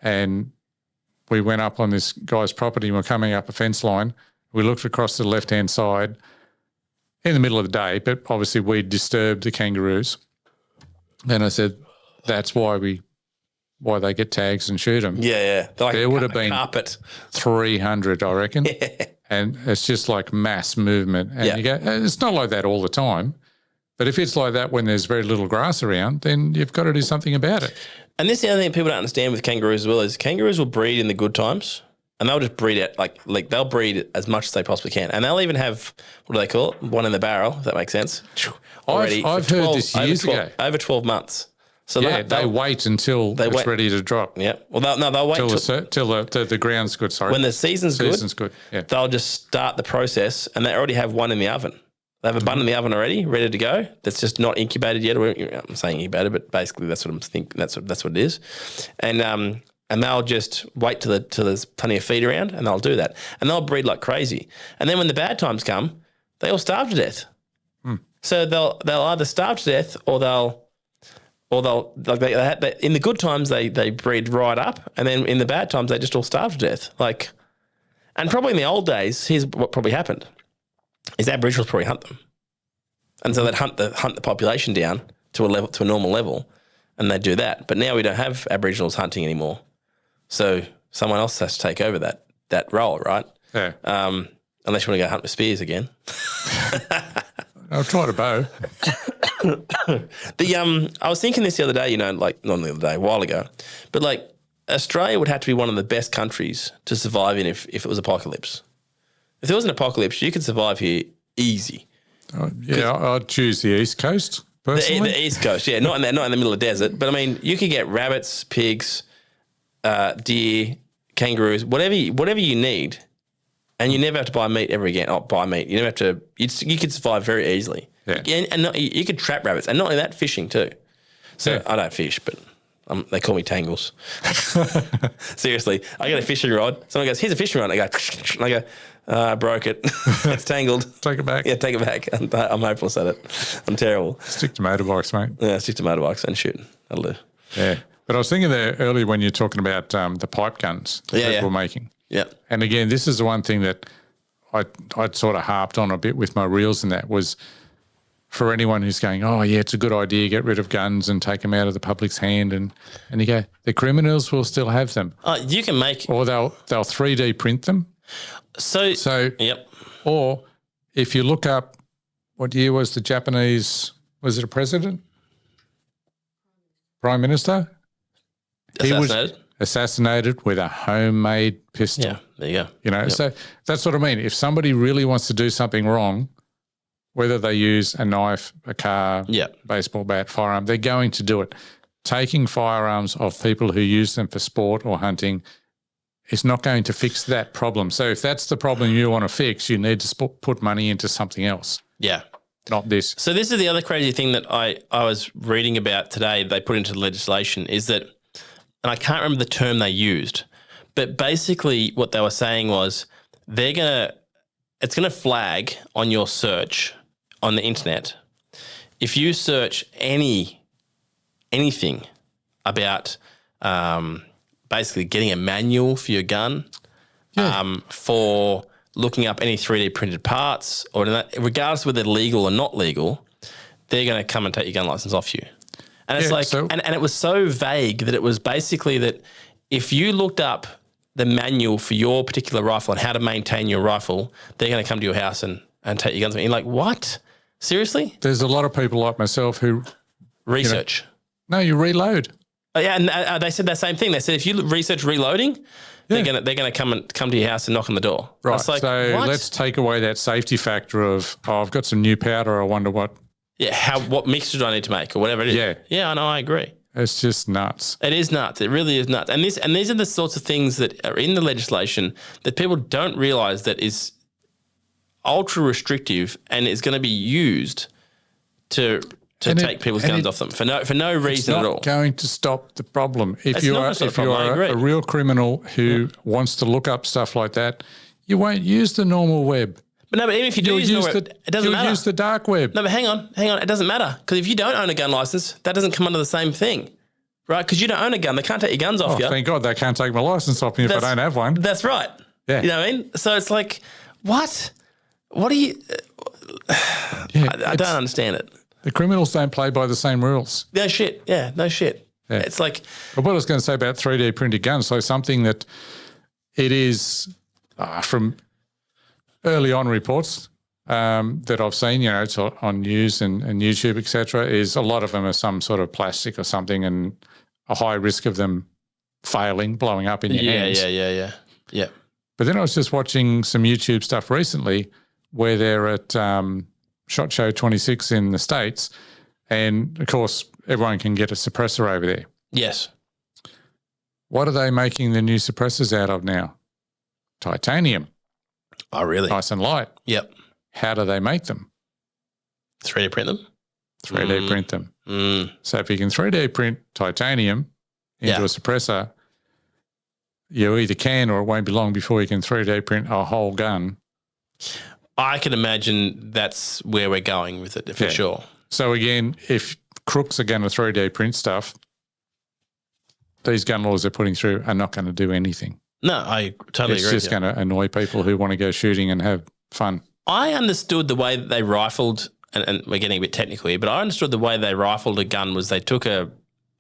and we went up on this guy's property and we're coming up a fence line. We looked across to the left-hand side in the middle of the day, but obviously we disturbed the kangaroos. And I said, that's why they get tags and shoot them. Yeah. Like there would have been carpet. 300, I reckon. Yeah. And it's just like mass movement. And you go, it's not like that all the time. But if it's like that when there's very little grass around, then you've got to do something about it. And this is the other thing people don't understand with kangaroos as well, is kangaroos will breed in the good times, and they'll just breed it like they'll breed as much as they possibly can. And they'll even have, what do they call it? One in the barrel, if that makes sense. I've heard this years ago. Over 12 months. So they wait until it's ready to drop. Yeah. Well, they'll wait till the ground's good. Sorry. When the season's good. Yeah. They'll just start the process, and they already have one in the oven. They have a bun in the oven already, ready to go. That's just not incubated yet. I'm saying incubated, but basically that's what I'm thinking. That's what it is. And they'll just wait till there's plenty of feed around, and they'll do that. And they'll breed like crazy. And then when the bad times come, they all starve to death. So they'll either starve to death, or in the good times they breed right up, and then in the bad times they just all starve to death. And probably in the old days, here's what probably happened: is Aboriginals probably hunt them, and so they'd hunt the population down to a normal level, and they'd do that. But now we don't have Aboriginals hunting anymore, so someone else has to take over that role, right? Yeah. Unless you want to go hunt with spears again. I'll try to bow. I was thinking this the other day, not the other day, a while ago, but Australia would have to be one of the best countries to survive in if it was apocalypse. If there was an apocalypse, you could survive here easy. I'd choose the East Coast personally. The East Coast, yeah, not in the middle of the desert. But I mean, you could get rabbits, pigs, deer, kangaroos, whatever you need, and you never have to buy meat ever again. Oh, buy meat. You never have to. You could survive very easily. Yeah. And you could trap rabbits, and not only that, fishing too. So I don't fish, but they call me Tangles. Seriously, I got a fishing rod. Someone goes, "Here's a fishing rod." I go, I broke it. It's tangled. Take it back. Yeah, take it back. I'm hopeless at it. I'm terrible. Stick to motorbikes, mate. Yeah, stick to motorbikes and shooting. That'll do. Yeah. But I was thinking there earlier when you're talking about the pipe guns that people were making. Yeah. And again, this is the one thing that I'd sort of harped on a bit with my reels, and that was for anyone who's going, oh, yeah, it's a good idea, get rid of guns and take them out of the public's hand. And you go, the criminals will still have them. You can make... Or they'll 3D print them. So yep. Or if you look up, what year was the Japanese, was it a president? Prime Minister? Assassinated? assassinated with a homemade pistol. Yeah, there you go. You know, so that's what I mean. If somebody really wants to do something wrong, whether they use a knife, a car, baseball bat, firearm, they're going to do it. Taking firearms off people who use them for sport or hunting is not going to fix that problem. So if that's the problem you want to fix, you need to put money into something else. Yeah. Not this. So this is the other crazy thing that I was reading about today, they put into legislation, is that, and I can't remember the term they used, but basically what they were saying was it's going to flag on your search on the internet. If you search anything about basically getting a manual for your gun, for looking up any 3D printed parts, or regardless of whether they're legal or not legal, they're going to come and take your gun license off you. And it's and it was so vague that it was basically that if you looked up the manual for your particular rifle and how to maintain your rifle, they're going to come to your house and take your guns. And you're like, what? Seriously? There's a lot of people like myself who research. You reload. Yeah, and they said that same thing. They said if you research reloading, they're gonna come to your house and knock on the door. Right. Like, so let's take away that safety factor of I've got some new powder. I wonder what. Yeah, what mixture do I need to make or whatever it is. Yeah, I know. I agree. It's just nuts. It is nuts. It really is nuts. And these are the sorts of things that are in the legislation that people don't realise that is ultra restrictive and is going to be used to take people's guns off them for no reason at all. It's not going to stop the problem. If you are a real criminal who wants to look up stuff like that, you won't use the normal web. But no, but even if you do use the normal web, it doesn't matter. You'll use the dark web. No, but hang on. It doesn't matter because if you don't own a gun license, that doesn't come under the same thing, right? Because you don't own a gun, they can't take your guns off you. Thank God they can't take my license off me if I don't have one. That's right. Yeah. You know what I mean? So it's like, what? What do you? I don't understand it. The criminals don't play by the same rules. No shit. Yeah, no shit. Yeah. It's like... But what I was going to say about 3D printed guns, so something that it is from early on reports that I've seen, it's on news and YouTube, et cetera, is a lot of them are some sort of plastic or something and a high risk of them failing, blowing up in your hands. Yeah. But then I was just watching some YouTube stuff recently where they're at... SHOT Show 26 in the States, and of course everyone can get a suppressor over there. Yes. What are they making the new suppressors out of now? Titanium. Oh, really? Nice and light. Yep. How do they make them? 3D print them? 3D print them. So if you can 3D print titanium into a suppressor, you either can or it won't be long before you can 3D print a whole gun. I can imagine that's where we're going with it for sure. So again, if crooks are going to 3D print stuff, these gun laws they're putting through are not going to do anything. No, I totally agree. It's just going to annoy people who want to go shooting and have fun. I understood the way that they rifled, and we're getting a bit technical here, but I understood the way they rifled a gun was they took a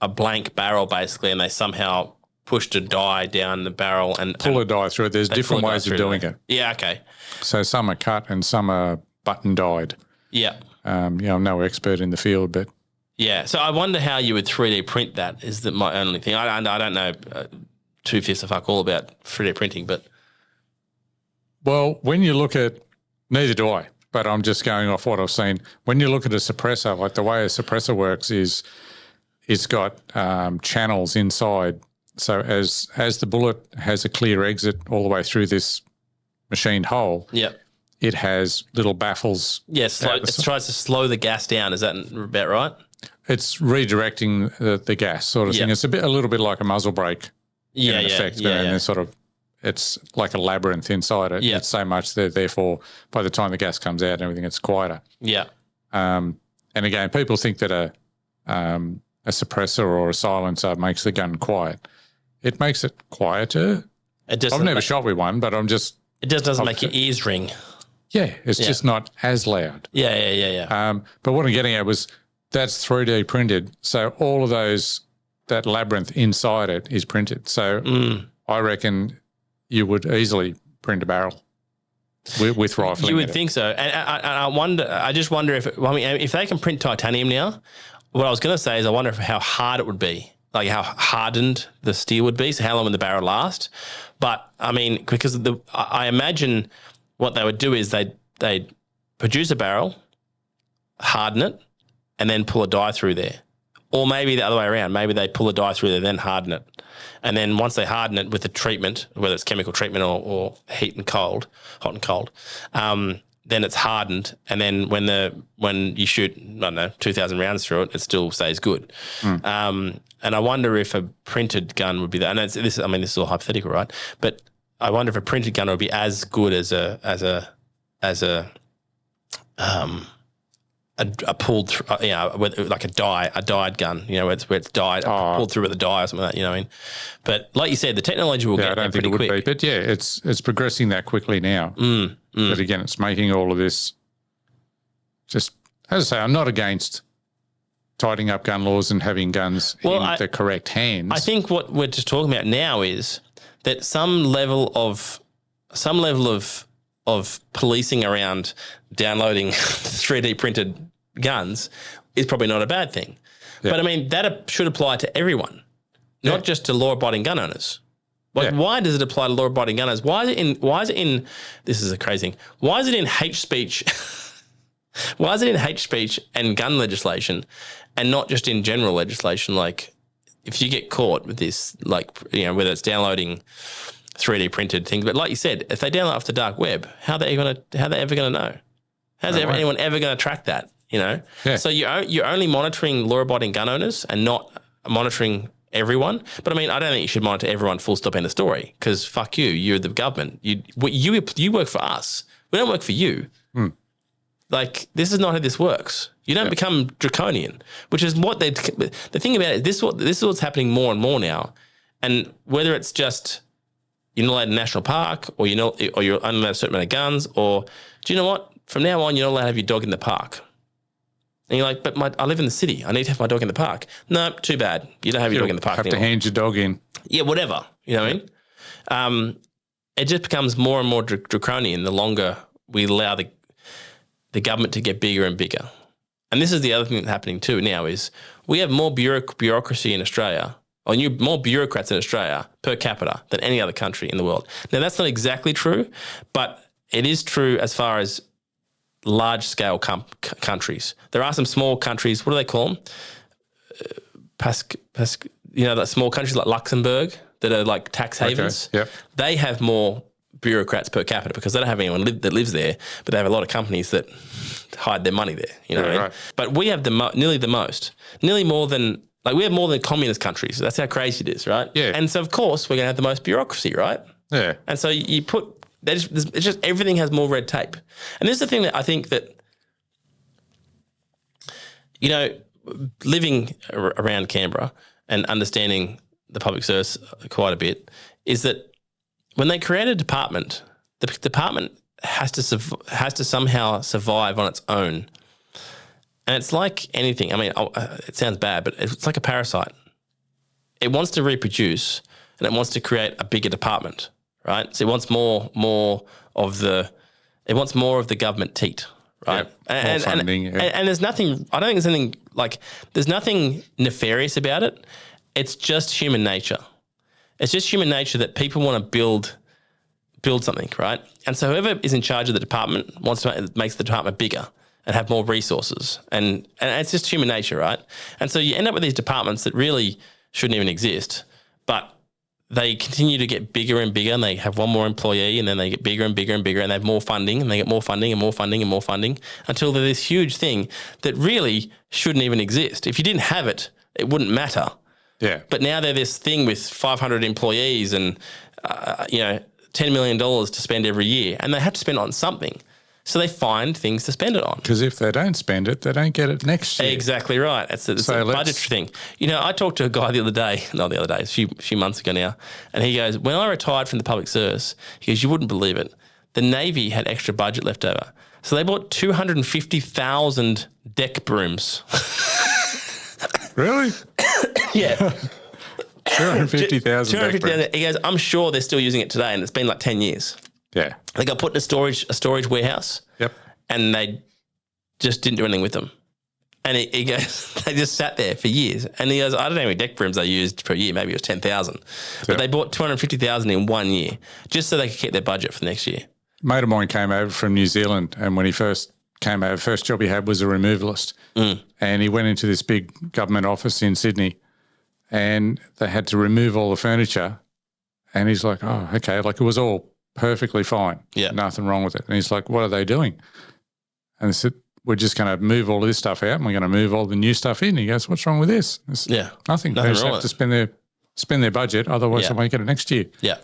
blank barrel basically and they somehow pushed a die down the barrel and pull a die through it. There's different ways of doing it. Yeah, okay. So some are cut and some are button dyed. Yeah. I'm no expert in the field, but yeah. So I wonder how you would 3D print that. Is that my only thing? I don't know two fifths of fuck all about 3D printing, but well, when you look at neither do I, but I'm just going off what I've seen. When you look at a suppressor, like the way a suppressor works is it's got channels inside. So as the bullet has a clear exit all the way through this machined hole, it has little baffles. Yes, it tries to slow the gas down. Is that about right? It's redirecting the gas sort of thing. It's a little bit like a muzzle brake in effect. And it's like a labyrinth inside it. It's so much that therefore by the time the gas comes out and everything, it's quieter. Yeah. And again, people think that a suppressor or a silencer makes the gun quiet. It makes it quieter. I've never shot with one, but it just doesn't make your ears ring. Yeah, it's just not as loud. Yeah. But what I'm getting at was that's 3D printed. So all of that labyrinth inside it is printed. So I reckon you would easily print a barrel with rifling. You would think so. And I just wonder if they can print titanium now, what I was going to say is I wonder how hard it would be. like how hardened the steel would be, so how long would the barrel last. But I mean, because I imagine what they would do is they'd produce a barrel, harden it, and then pull a die through there. Or maybe the other way around. Maybe they pull a die through there, then harden it. And then once they harden it with the treatment, whether it's chemical treatment or heat and cold, hot and cold, then it's hardened. And then when you shoot, I don't know, 2,000 rounds through it, it still stays good. And I wonder if a printed gun would be that. And this is all hypothetical, right? But I wonder if a printed gun would be as good as a pulled, like a dyed gun, where it's dyed, pulled through with a dye or something like that, you know what I mean? But like you said, the technology will get there pretty quick. I don't think it would be, but yeah, it's progressing that quickly now. But again, it's making all of this just, as I say, I'm not against tidying up gun laws and having guns in the correct hands. I think what we're just talking about now is that some level of policing around downloading 3D printed guns is probably not a bad thing. Yeah. But I mean, that should apply to everyone, not just to law-abiding gun owners. Why does it apply to law-abiding gun owners? Why is it in this is a crazy thing. Why is it in hate speech? Why is it in hate speech and gun legislation and not just in general legislation? Like if you get caught with this, like, whether it's downloading 3D printed things, but like you said, if they download off the dark web, how are they ever going to know? How's anyone ever going to track that? Yeah. So you're only monitoring law-abiding gun owners and not monitoring everyone. But I mean, I don't think you should monitor everyone. Full stop. End of story. Because fuck you. You're the government. You work for us. We don't work for you. Like, this is not how this works. You don't become draconian, which is what the thing about it. This is what's happening more and more now, and whether it's just you're not allowed in a national park, or you're only allowed a certain amount of guns, or do you know what? From now on, you're not allowed to have your dog in the park. And you're like, but I live in the city. I need to have my dog in the park. No, too bad. You don't have your dog in the park anymore. Have to hand your dog in. Yeah, whatever. You know what I mean? It just becomes more and more draconian the longer we allow the government to get bigger and bigger. And this is the other thing that's happening too now is we have more bureaucracy in Australia, or more bureaucrats in Australia per capita than any other country in the world. Now, that's not exactly true, but it is true as far as large-scale countries. There are some small countries, what do they call them? That small countries like Luxembourg that are like tax havens. Okay. Yep. They have more bureaucrats per capita because they don't have anyone that lives there, but they have a lot of companies that hide their money there. You know what I mean? Right. But we have nearly more than we have more than communist countries. That's how crazy it is, right? Yeah. And so of course we're going to have the most bureaucracy, right? Yeah. And so you put it's just everything has more red tape, and this is the thing that I think that living around Canberra and understanding the public service quite a bit is that when they create a department, the department has to somehow survive on its own. And it's like anything. I mean, it sounds bad, but it's like a parasite. It wants to reproduce and it wants to create a bigger department, right? So it wants more of the government teat, right? Yeah, and funding, and there's nothing. I don't think there's anything there's nothing nefarious about it. It's just human nature. It's just human nature that people want to build something, right? And so whoever is in charge of the department makes the department bigger and have more resources. And it's just human nature, right? And so you end up with these departments that really shouldn't even exist, but they continue to get bigger and bigger, and they have one more employee, and then they get bigger and bigger and bigger, and they have more funding, and they get more funding and more funding and more funding until they're this huge thing that really shouldn't even exist. If you didn't have it, it wouldn't matter. Yeah. But now they're this thing with 500 employees and, $10 million to spend every year, and they have to spend it on something. So they find things to spend it on. Because if they don't spend it, they don't get it next year. Exactly right. It's a budgetary thing. I talked to a guy a few months ago now, and he goes, when I retired from the public service, he goes, you wouldn't believe it. The Navy had extra budget left over. So they bought 250,000 deck brooms. Really? Yeah. 250,000. He goes, I'm sure they're still using it today, and it's been like 10 years. Yeah. They got put in a storage warehouse. Yep. And they just didn't do anything with them. And he goes, they just sat there for years. And he goes, I don't know how many deck brooms they used per year. Maybe it was 10,000. But they bought 250,000 in 1 year just so they could keep their budget for the next year. Mate of mine came over from New Zealand, and when he first came over, first job he had was a removalist. And he went into this big government office in Sydney, and they had to remove all the furniture. And he's like, oh, okay. Like, it was all perfectly fine. Yeah. Nothing wrong with it. And he's like, what are they doing? And they said, we're just going to move all this stuff out and we're going to move all the new stuff in. He goes, what's wrong with this? Yeah. Nothing. They just have to spend their budget, otherwise they'll make it next year. Yeah.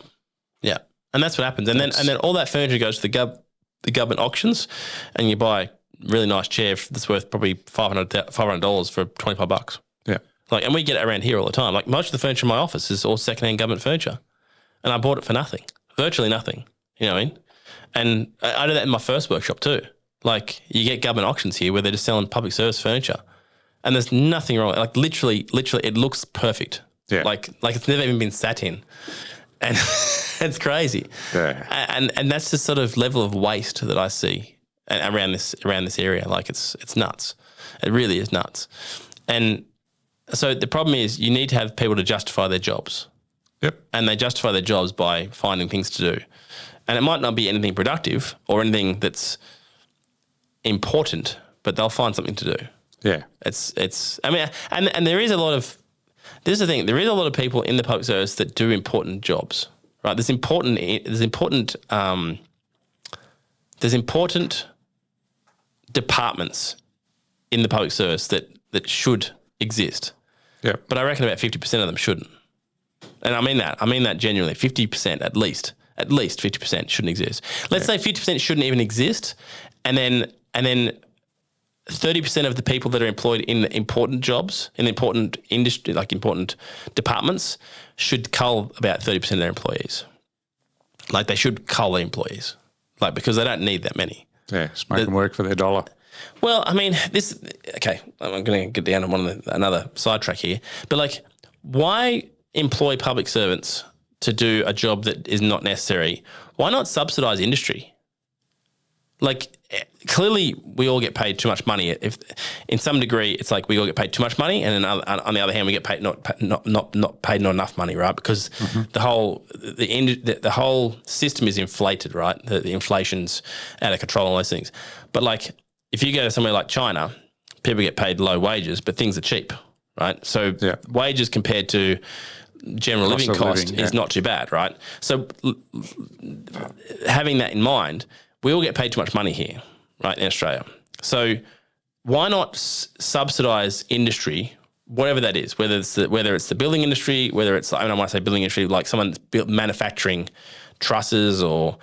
Yeah. And that's what happens. And then all that furniture goes to the government auctions, and you buy a really nice chair that's worth probably $500 for $25. Yeah. Like, and we get it around here all the time. Like, most of the furniture in my office is all secondhand government furniture, and I bought it for nothing, virtually nothing. You know what I mean? And I did that in my first workshop too. Like, you get government auctions here where they're just selling public service furniture, and there's nothing wrong. Like, literally, it looks perfect. Yeah. Like it's never even been sat in, and it's crazy. Yeah. And that's the sort of level of waste that I see around this area. Like, it's nuts. It really is nuts. And so the problem is you need to have people to justify their jobs. Yep. And they justify their jobs by finding things to do. And it might not be anything productive or anything that's important, but they'll find something to do. Yeah. I mean, and there is a lot of, this is the thing, there is a lot of people in the public service that do important jobs, right? There's important departments in the public service that should exist. Yeah. But I reckon about 50% of them shouldn't. And I mean that genuinely, 50% at least 50% shouldn't exist. Let's say 50% shouldn't even exist, and then 30% of the people that are employed in the important jobs, in the important industry, like important departments, should cull about 30% of their employees. Like, they should cull their employees, like, because they don't need that many. Yeah, just make them work for their dollar. Well, I mean, I'm going to get down on another sidetrack here, but like, why employ public servants to do a job that is not necessary? Why not subsidise industry? Like, clearly we all get paid too much money. If in some degree it's like we all get paid too much money, and then on the other hand we get paid not paid not enough money, right? Because the whole system is inflated, right? The inflation's out of control and all those things. But like, if you go to somewhere like China, people get paid low wages, but things are cheap, right? So wages compared to general living cost is not too bad, right? So having that in mind, we all get paid too much money here, right, in Australia. So why not subsidise industry, whatever that is, whether it's the building industry, whether it's, I don't want to say building industry, like someone that's manufacturing trusses or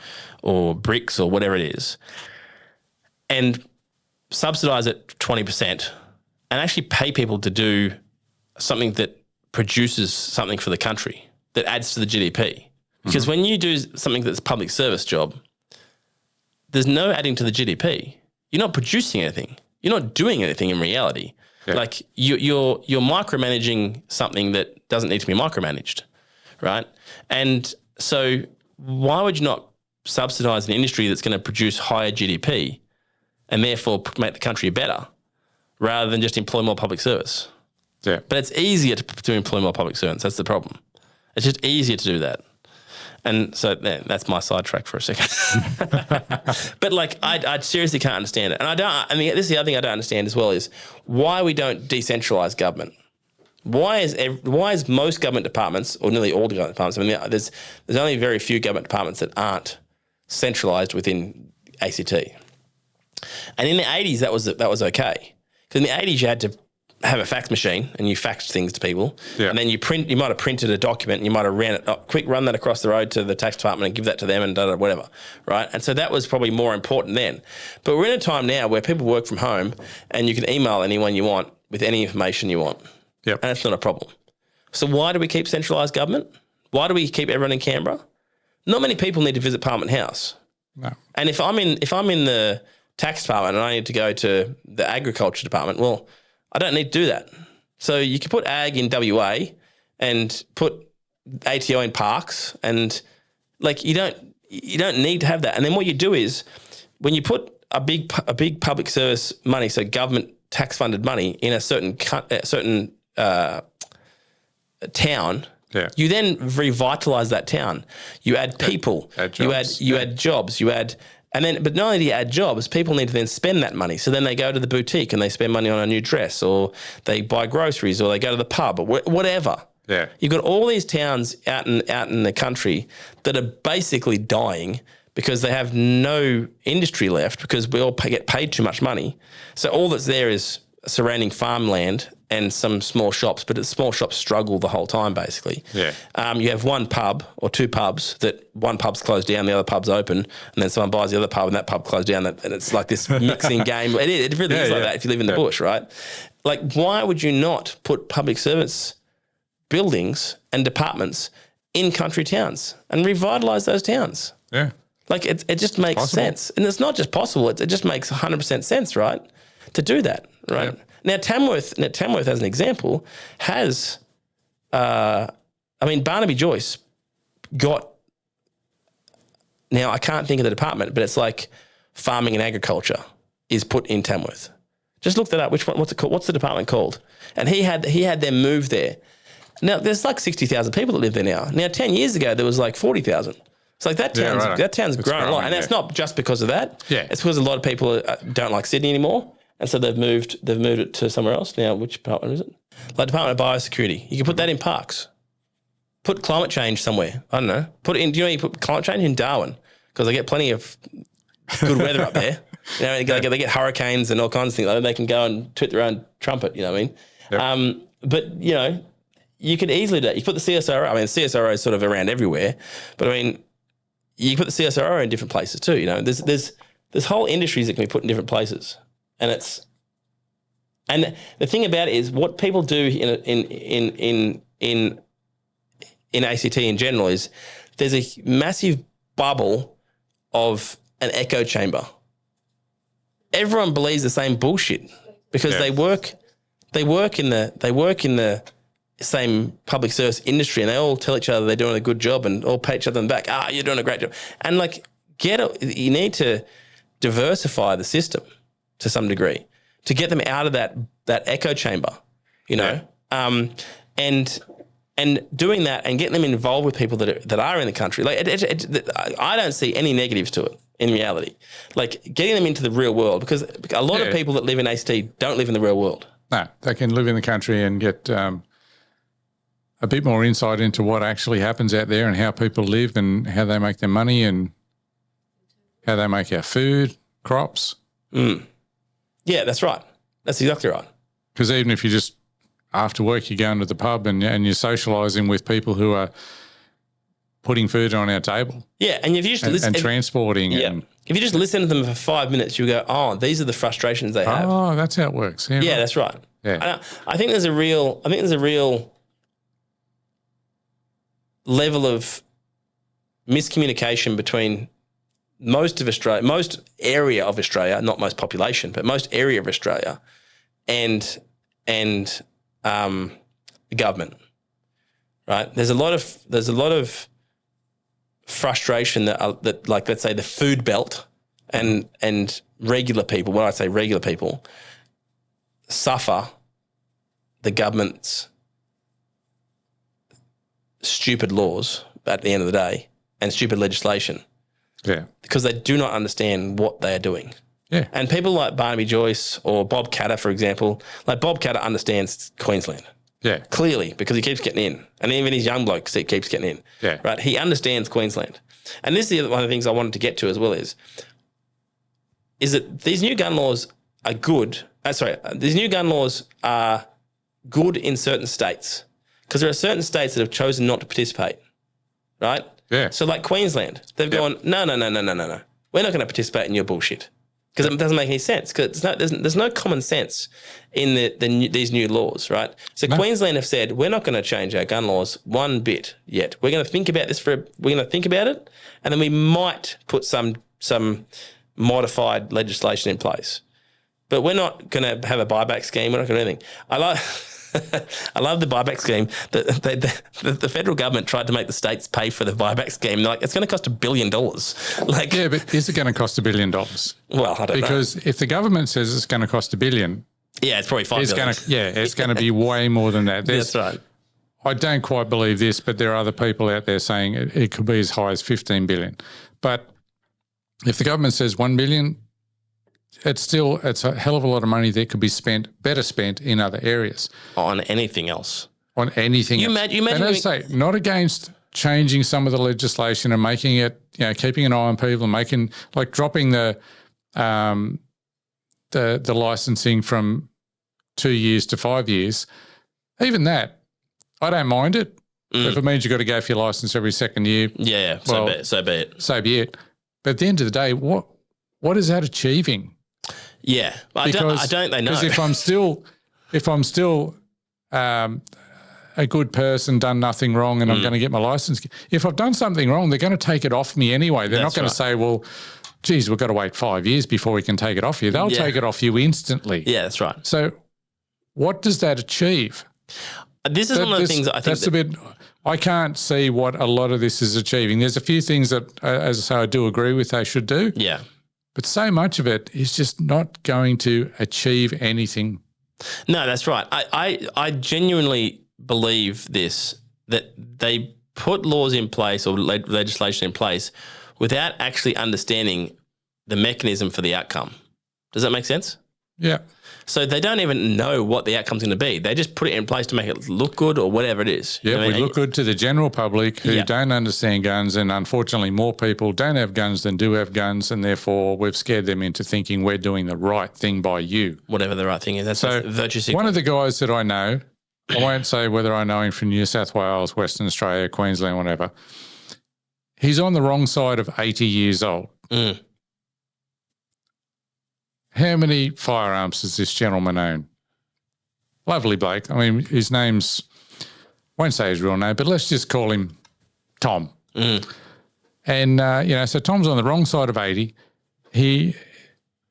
bricks or whatever it is, and subsidise it 20% and actually pay people to do something that produces something for the country, that adds to the GDP. Because when you do something that's a public service job, there's no adding to the GDP. You're not producing anything. You're not doing anything in reality. Yeah. Like, you're micromanaging something that doesn't need to be micromanaged, right? And so why would you not subsidise an industry that's going to produce higher GDP and therefore make the country better, rather than just employ more public service? Yeah. But it's easier to employ more public servants. That's the problem. It's just easier to do that. And so that's my sidetrack for a second. But like, I seriously can't understand it. And this is the other thing I don't understand as well, is why we don't decentralise government. Why is most government departments, or nearly all the government departments, I mean, there's only very few government departments that aren't centralised within ACT. And in the 80s, that was okay. Because in the 80s, you had to have a fax machine and you faxed things to people, and then you might have printed a document and you might have run that across the road to the tax department and give that to them and whatever, right? And so that was probably more important then. But we're in a time now where people work from home and you can email anyone you want with any information you want. Yep. And it's not a problem. So why do we keep centralised government? Why do we keep everyone in Canberra? Not many people need to visit Parliament House. No. And if I'm in the tax department and I need to go to the agriculture department, well, I don't need to do that. So you can put ag in WA and put ATO in parks, and like, you don't need to have that. And then what you do is, when you put a big public service money, so government tax-funded money in a certain town, you then revitalize that town. You add people, you add jobs, but not only do you add jobs, people need to then spend that money. So then they go to the boutique and they spend money on a new dress, or they buy groceries, or they go to the pub, or whatever. Yeah. You've got all these towns out in the country that are basically dying because they have no industry left because we all get paid too much money. So all that's there is surrounding farmland and some small shops, but the small shops struggle the whole time, basically. Yeah. You have one pub or two pubs that one pub's closed down, the other pub's open, and then someone buys the other pub and that pub closed down, and it's like this mixing game. It really is like that if you live in the bush, right? Like, why would you not put public service buildings and departments in country towns and revitalise those towns? Yeah. Like, it just makes sense. And it's not just possible, it just makes 100% sense, right, to do that, right? Yeah. Now, Tamworth, as an example, has, Barnaby Joyce got, now I can't think of the department, but it's like farming and agriculture is put in Tamworth. Just look that up. Which one? What's it called? What's the department called? And he had them move there. Now, there's like 60,000 people that live there now. Now, 10 years ago, there was like 40,000. It's like that town's grown a lot. And that's not just because of that. Yeah. It's because a lot of people don't like Sydney anymore. And so they've moved it to somewhere else. Now, which department is it? Like Department of Biosecurity. You can put that in parks. Put climate change somewhere. I don't know. You put climate change in Darwin, because they get plenty of good weather up there. You know, they get hurricanes and all kinds of things. Like, they can go and toot their own trumpet, you know what I mean? Yep. But, you know, you could easily do that. You put the CSIRO, the CSIRO is sort of around everywhere, but you put the CSIRO in different places too. You know, there's whole industries that can be put in different places, and the thing about it is what people do in ACT in general is there's a massive bubble of an echo chamber. Everyone believes the same bullshit because they work in the same public service industry, and they all tell each other they're doing a good job and all pat each other on the back. You're doing a great job. And you need to diversify the system to some degree to get them out of that echo chamber, you know, and doing that and getting them involved with people that are in the country. Like, I don't see any negatives to it in reality. Like, getting them into the real world, because a lot of people that live in ACT don't live in the real world. No, they can live in the country and get a bit more insight into what actually happens out there and how people live and how they make their money and how they make our food, crops. Mm. Yeah, that's right. That's exactly right. Because even if you just, after work, you're going to the pub and you're socialising with people who are putting food on our table. Yeah, and if you just listen, and transporting. Yeah. If you just listen to them for 5 minutes, you go, oh, these are the frustrations they have. Oh, that's how it works. Yeah, that's right. Yeah. I think there's a real level of miscommunication between most area of Australia, not most population, but most area of Australia, and the government. Right? There's a lot of frustration that like, let's say, the food belt and regular people. When I say regular people, suffer the government's stupid laws at the end of the day and stupid legislation. Yeah. Because they do not understand what they are doing. Yeah. And people like Barnaby Joyce or Bob Catter, for example, like Bob Catter understands Queensland. Yeah. Clearly, because he keeps getting in. And even his young bloke keeps getting in. Yeah. Right? He understands Queensland. And this is one of the things I wanted to get to as well is that these new gun laws are good. These new gun laws are good in certain states because there are certain states that have chosen not to participate, right? Yeah. So like Queensland, they've gone, no. We're not going to participate in your bullshit because it doesn't make any sense because there's no common sense in these new laws, right? So Queensland have said, we're not going to change our gun laws one bit yet. We're going to think about this we're going to think about it, and then we might put some modified legislation in place. But we're not going to have a buyback scheme. We're not going to do anything. I love the buyback scheme. The federal government tried to make the states pay for the buyback scheme. They're like, it's going to cost $1 billion. Like, yeah, but is it going to cost $1 billion? Well, I don't know. Because if the government says it's going to cost $1 billion, Yeah, it's probably 5 It's billion. it's going to be way more than that. That's right. I don't quite believe this, but there are other people out there saying it could be as high as 15 billion. But if the government says 1 billion, it's a hell of a lot of money that could be better spent in other areas. On anything else. On anything else. You imagine and as I say, not against changing some of the legislation and making it, keeping an eye on people and dropping the licensing from 2 years to 5 years. Even that, I don't mind it. If it means you've got to go for your license every second year. Yeah, so be it. So be it. But at the end of the day, what is that achieving? Yeah, I don't they know? Because if I'm still a good person, done nothing wrong, and I'm going to get my license. If I've done something wrong, they're going to take it off me anyway. They're not going to say, well, geez, we've got to wait 5 years before we can take it off you. They'll take it off you instantly. Yeah, that's right. So what does that achieve? This is one of the things that I think I can't see what a lot of this is achieving. There's a few things that, as I say, I do agree with they should do. Yeah. But so much of it is just not going to achieve anything. No, that's right. I genuinely believe that they put laws in place or legislation in place without actually understanding the mechanism for the outcome. Does that make sense? Yeah. So they don't even know what the outcome's going to be. They just put it in place to make it look good or whatever it is. Yeah, we look good to the general public who don't understand guns, and unfortunately more people don't have guns than do have guns, and therefore we've scared them into thinking we're doing the right thing by you. Whatever the right thing is. That's so virtue signaling. One of the guys that I know, I won't say whether I know him from New South Wales, Western Australia, Queensland, whatever, he's on the wrong side of 80 years old. Mm. How many firearms does this gentleman own? Lovely bloke. I mean, his name's, won't say his real name, but let's just call him Tom. Mm. And, so Tom's on the wrong side of 80. He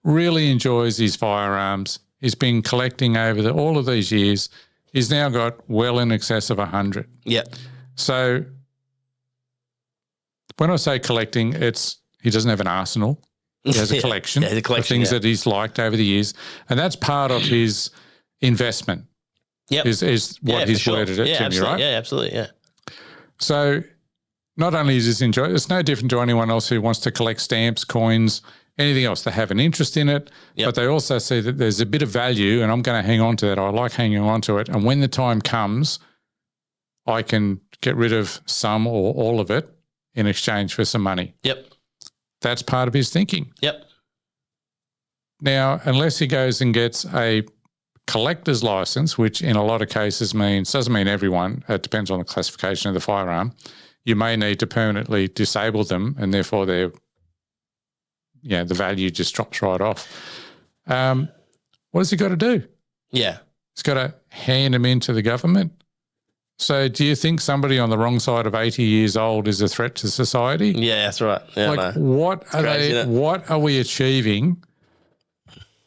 really enjoys his firearms. He's been collecting over all of these years. He's now got well in excess of 100. Yeah. So when I say collecting, he doesn't have an arsenal. He has a collection, of things that he's liked over the years. And that's part of his investment. Yep. Is what he's worded it to me, right? Yeah, absolutely, yeah. So not only is this enjoy, it's no different to anyone else who wants to collect stamps, coins, anything else. They have an interest in it, but they also see that there's a bit of value and I'm going to hang on to that. I like hanging on to it. And when the time comes, I can get rid of some or all of it in exchange for some money. Yep. That's part of his thinking. Yep. Now, unless he goes and gets a collector's license, which in a lot of cases doesn't mean everyone, it depends on the classification of the firearm, you may need to permanently disable them and therefore the value just drops right off. What has he got to do? Yeah. He's got to hand them into the government. So do you think somebody on the wrong side of 80 years old is a threat to society? Yeah, that's right. Yeah, what are we achieving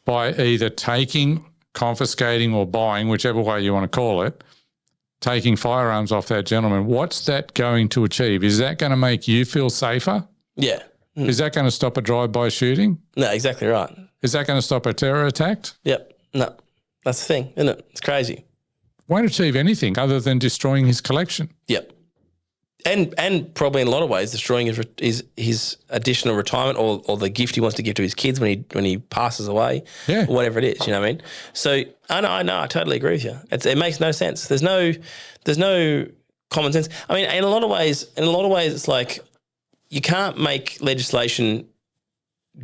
by either taking, confiscating or buying, whichever way you want to call it, taking firearms off that gentleman? What's that going to achieve? Is that going to make you feel safer? Yeah. Is that going to stop a drive-by shooting? No, exactly right. Is that going to stop a terror attack? Yep. No, that's the thing, isn't it? It's crazy. Won't achieve anything other than destroying his collection. Yep. And probably in a lot of ways destroying his additional retirement or the gift he wants to give to his kids when he passes away, or whatever it is. You know what I mean? So I know, I totally agree with you. It makes no sense. There's no common sense. I mean, in a lot of ways, it's like you can't make legislation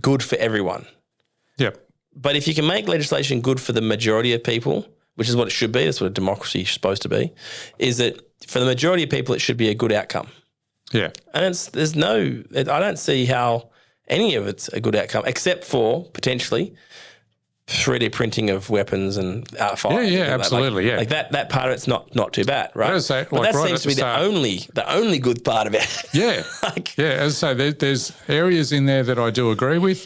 good for everyone. Yep. But if you can make legislation good for the majority of people, which is what it should be, that's what a democracy is supposed to be, is that for the majority of people it should be a good outcome. Yeah. And I don't see how any of it's a good outcome except for potentially 3D printing of weapons and fire. Yeah, absolutely, Like that part of it's not too bad, right? As I say, but like that right seems to be the only good part of it. Yeah. As I say, there's areas in there that I do agree with,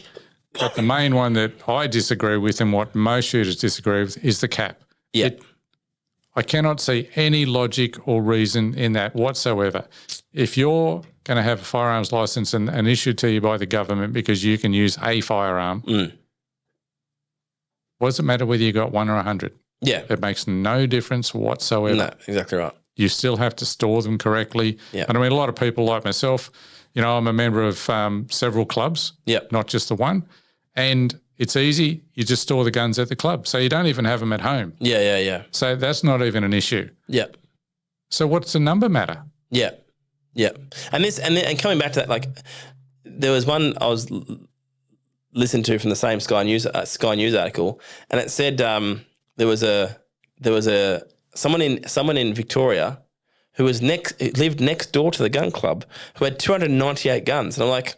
but the main one that I disagree with and what most shooters disagree with is the cap. Yeah. I cannot see any logic or reason in that whatsoever. If you're going to have a firearms license and issued to you by the government because you can use a firearm, What does it matter whether you got 1 or 100? Yeah. It makes no difference whatsoever. No, exactly right. You still have to store them correctly. Yeah. And I mean, a lot of people like myself, I'm a member of several clubs, not just the one. And it's easy. You just store the guns at the club. So you don't even have them at home. Yeah. So that's not even an issue. Yeah. So what's the number matter? Yeah. And coming back to that, like there was one I was listening to from the same Sky News article, and it said there was someone in Victoria who lived next door to the gun club who had 298 guns, and I'm like,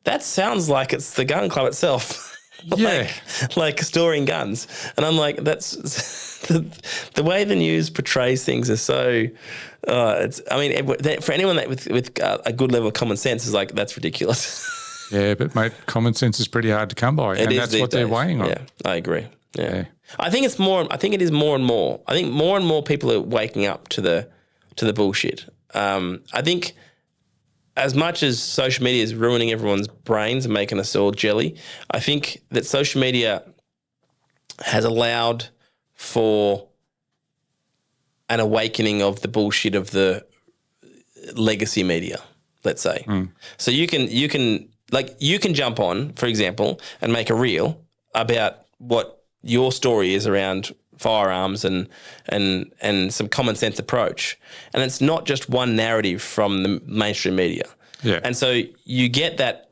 that sounds like it's the gun club itself. like storing guns. And I'm like, that's the way the news portrays things is so. For anyone that with a good level of common sense is like, that's ridiculous. Yeah, but mate, common sense is pretty hard to come by, and that's what they're weighing on. Yeah, I agree. Yeah. I think it is more and more. I think more and more people are waking up to the bullshit. I think as much as social media is ruining everyone's brains and making us all jelly, I think that social media has allowed for an awakening of the bullshit of the legacy media, let's say. So you can jump on, for example, and make a reel about what your story is around firearms and some common sense approach. And it's not just one narrative from the mainstream media. Yeah. And so you get that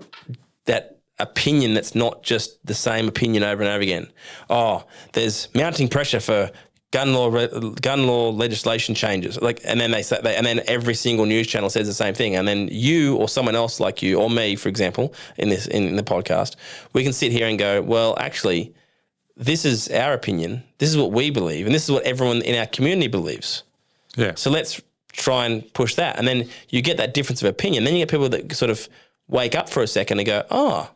opinion that's not just the same opinion over and over again. Oh, there's mounting pressure for gun law legislation changes. And then and then every single news channel says the same thing. And then you or someone else like you or me, for example, in the podcast, we can sit here and go, well, actually, this is our opinion. This is what we believe, and this is what everyone in our community believes. Yeah. So let's try and push that. And then you get that difference of opinion. Then you get people that sort of wake up for a second and go, oh,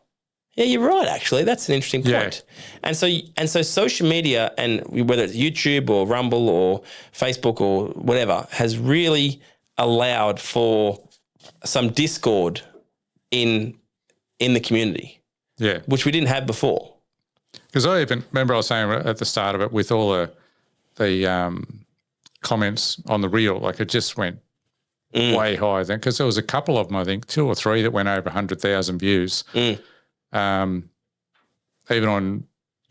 yeah, you're right, actually. That's an interesting point. Yeah. And so social media, and whether it's YouTube or Rumble or Facebook or whatever, has really allowed for some discord in the community. Yeah. Which we didn't have before. Because I even remember I was saying at the start of it, with all the comments on the reel, like it just went way higher then, because there was a couple of them, I think 2 or 3 that went over 100,000 views. Even on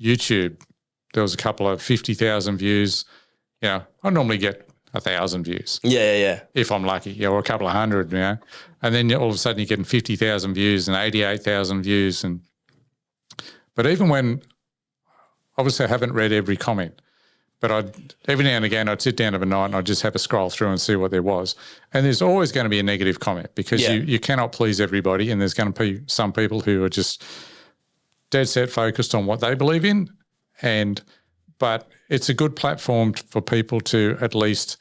YouTube, there was a couple of 50,000 views. I normally get 1,000 views. Yeah. If I'm lucky, or a couple of hundred, and then all of a sudden you're getting 50,000 views and 88,000 views. But even when, obviously I haven't read every comment, but every now and again I'd sit down of a night and I'd just have a scroll through and see what there was. And there's always going to be a negative comment, because you cannot please everybody, and there's going to be some people who are just dead set focused on what they believe in. But it's a good platform for people to, at least,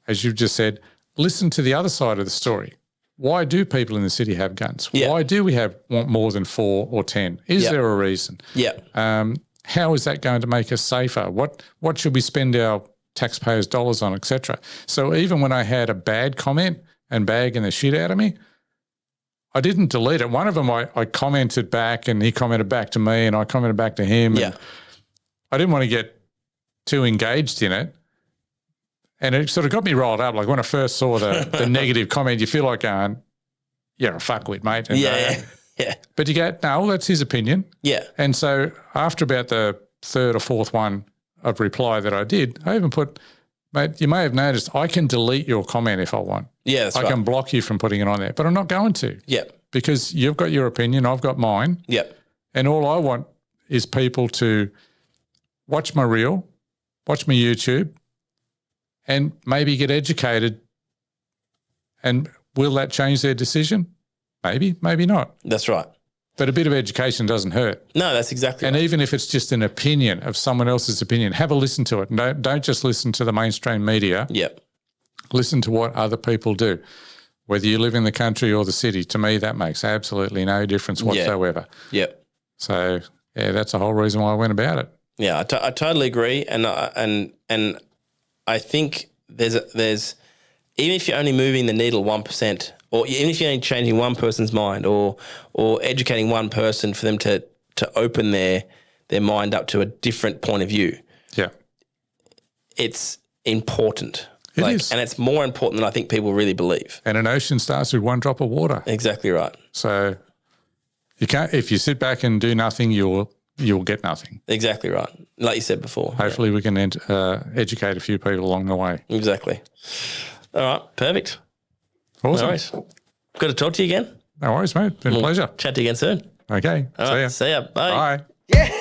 as you've just said, listen to the other side of the story. Why do people in the city have guns? Yeah. Why do we want more than 4 or 10? Is there a reason? Yeah. How is that going to make us safer? What should we spend our taxpayers' dollars on, etc.? So even when I had a bad comment and bagging the shit out of me, I didn't delete it. One of them I commented back, and he commented back to me, and I commented back to him. Yeah. And I didn't want to get too engaged in it. And it sort of got me riled up. Like when I first saw the negative comment, you feel like going, you're a fuckwit, mate. And, Yeah. But you go, no, that's his opinion. Yeah. And so after about the 3rd or 4th one of reply that I did, I even put, mate, you may have noticed I can delete your comment if I want. Yeah, that's right. I can block you from putting it on there, but I'm not going to. Yeah. Because you've got your opinion, I've got mine. Yeah. And all I want is people to watch my reel, watch my YouTube, and maybe get educated. And will that change their decision? Maybe, maybe not. That's right. But a bit of education doesn't hurt. No, that's exactly And right. even if it's just an opinion of someone else's opinion, have a listen to it. Don't just listen to the mainstream media. Yep. Listen to what other people do. Whether you live in the country or the city, to me that makes absolutely no difference whatsoever. Yep. So, yeah, that's the whole reason why I went about it. Yeah, I totally agree, and I think there's even if you're only moving the needle 1%, or even if you're only changing one person's mind, or educating one person for them to open their their mind up to a different point of view. Yeah. It's important. It is. And it's more important than I think people really believe. And an ocean starts with one drop of water. Exactly right. So you can't, if you sit back and do nothing, you'll get nothing. Exactly right. Like you said before. Hopefully we can educate a few people along the way. Exactly. All right. Perfect. Awesome. No worries. Good to talk to you again. No worries, mate. Been a pleasure. Chat to you again soon. Okay. All See right. ya. See ya. Bye. Bye. Yeah.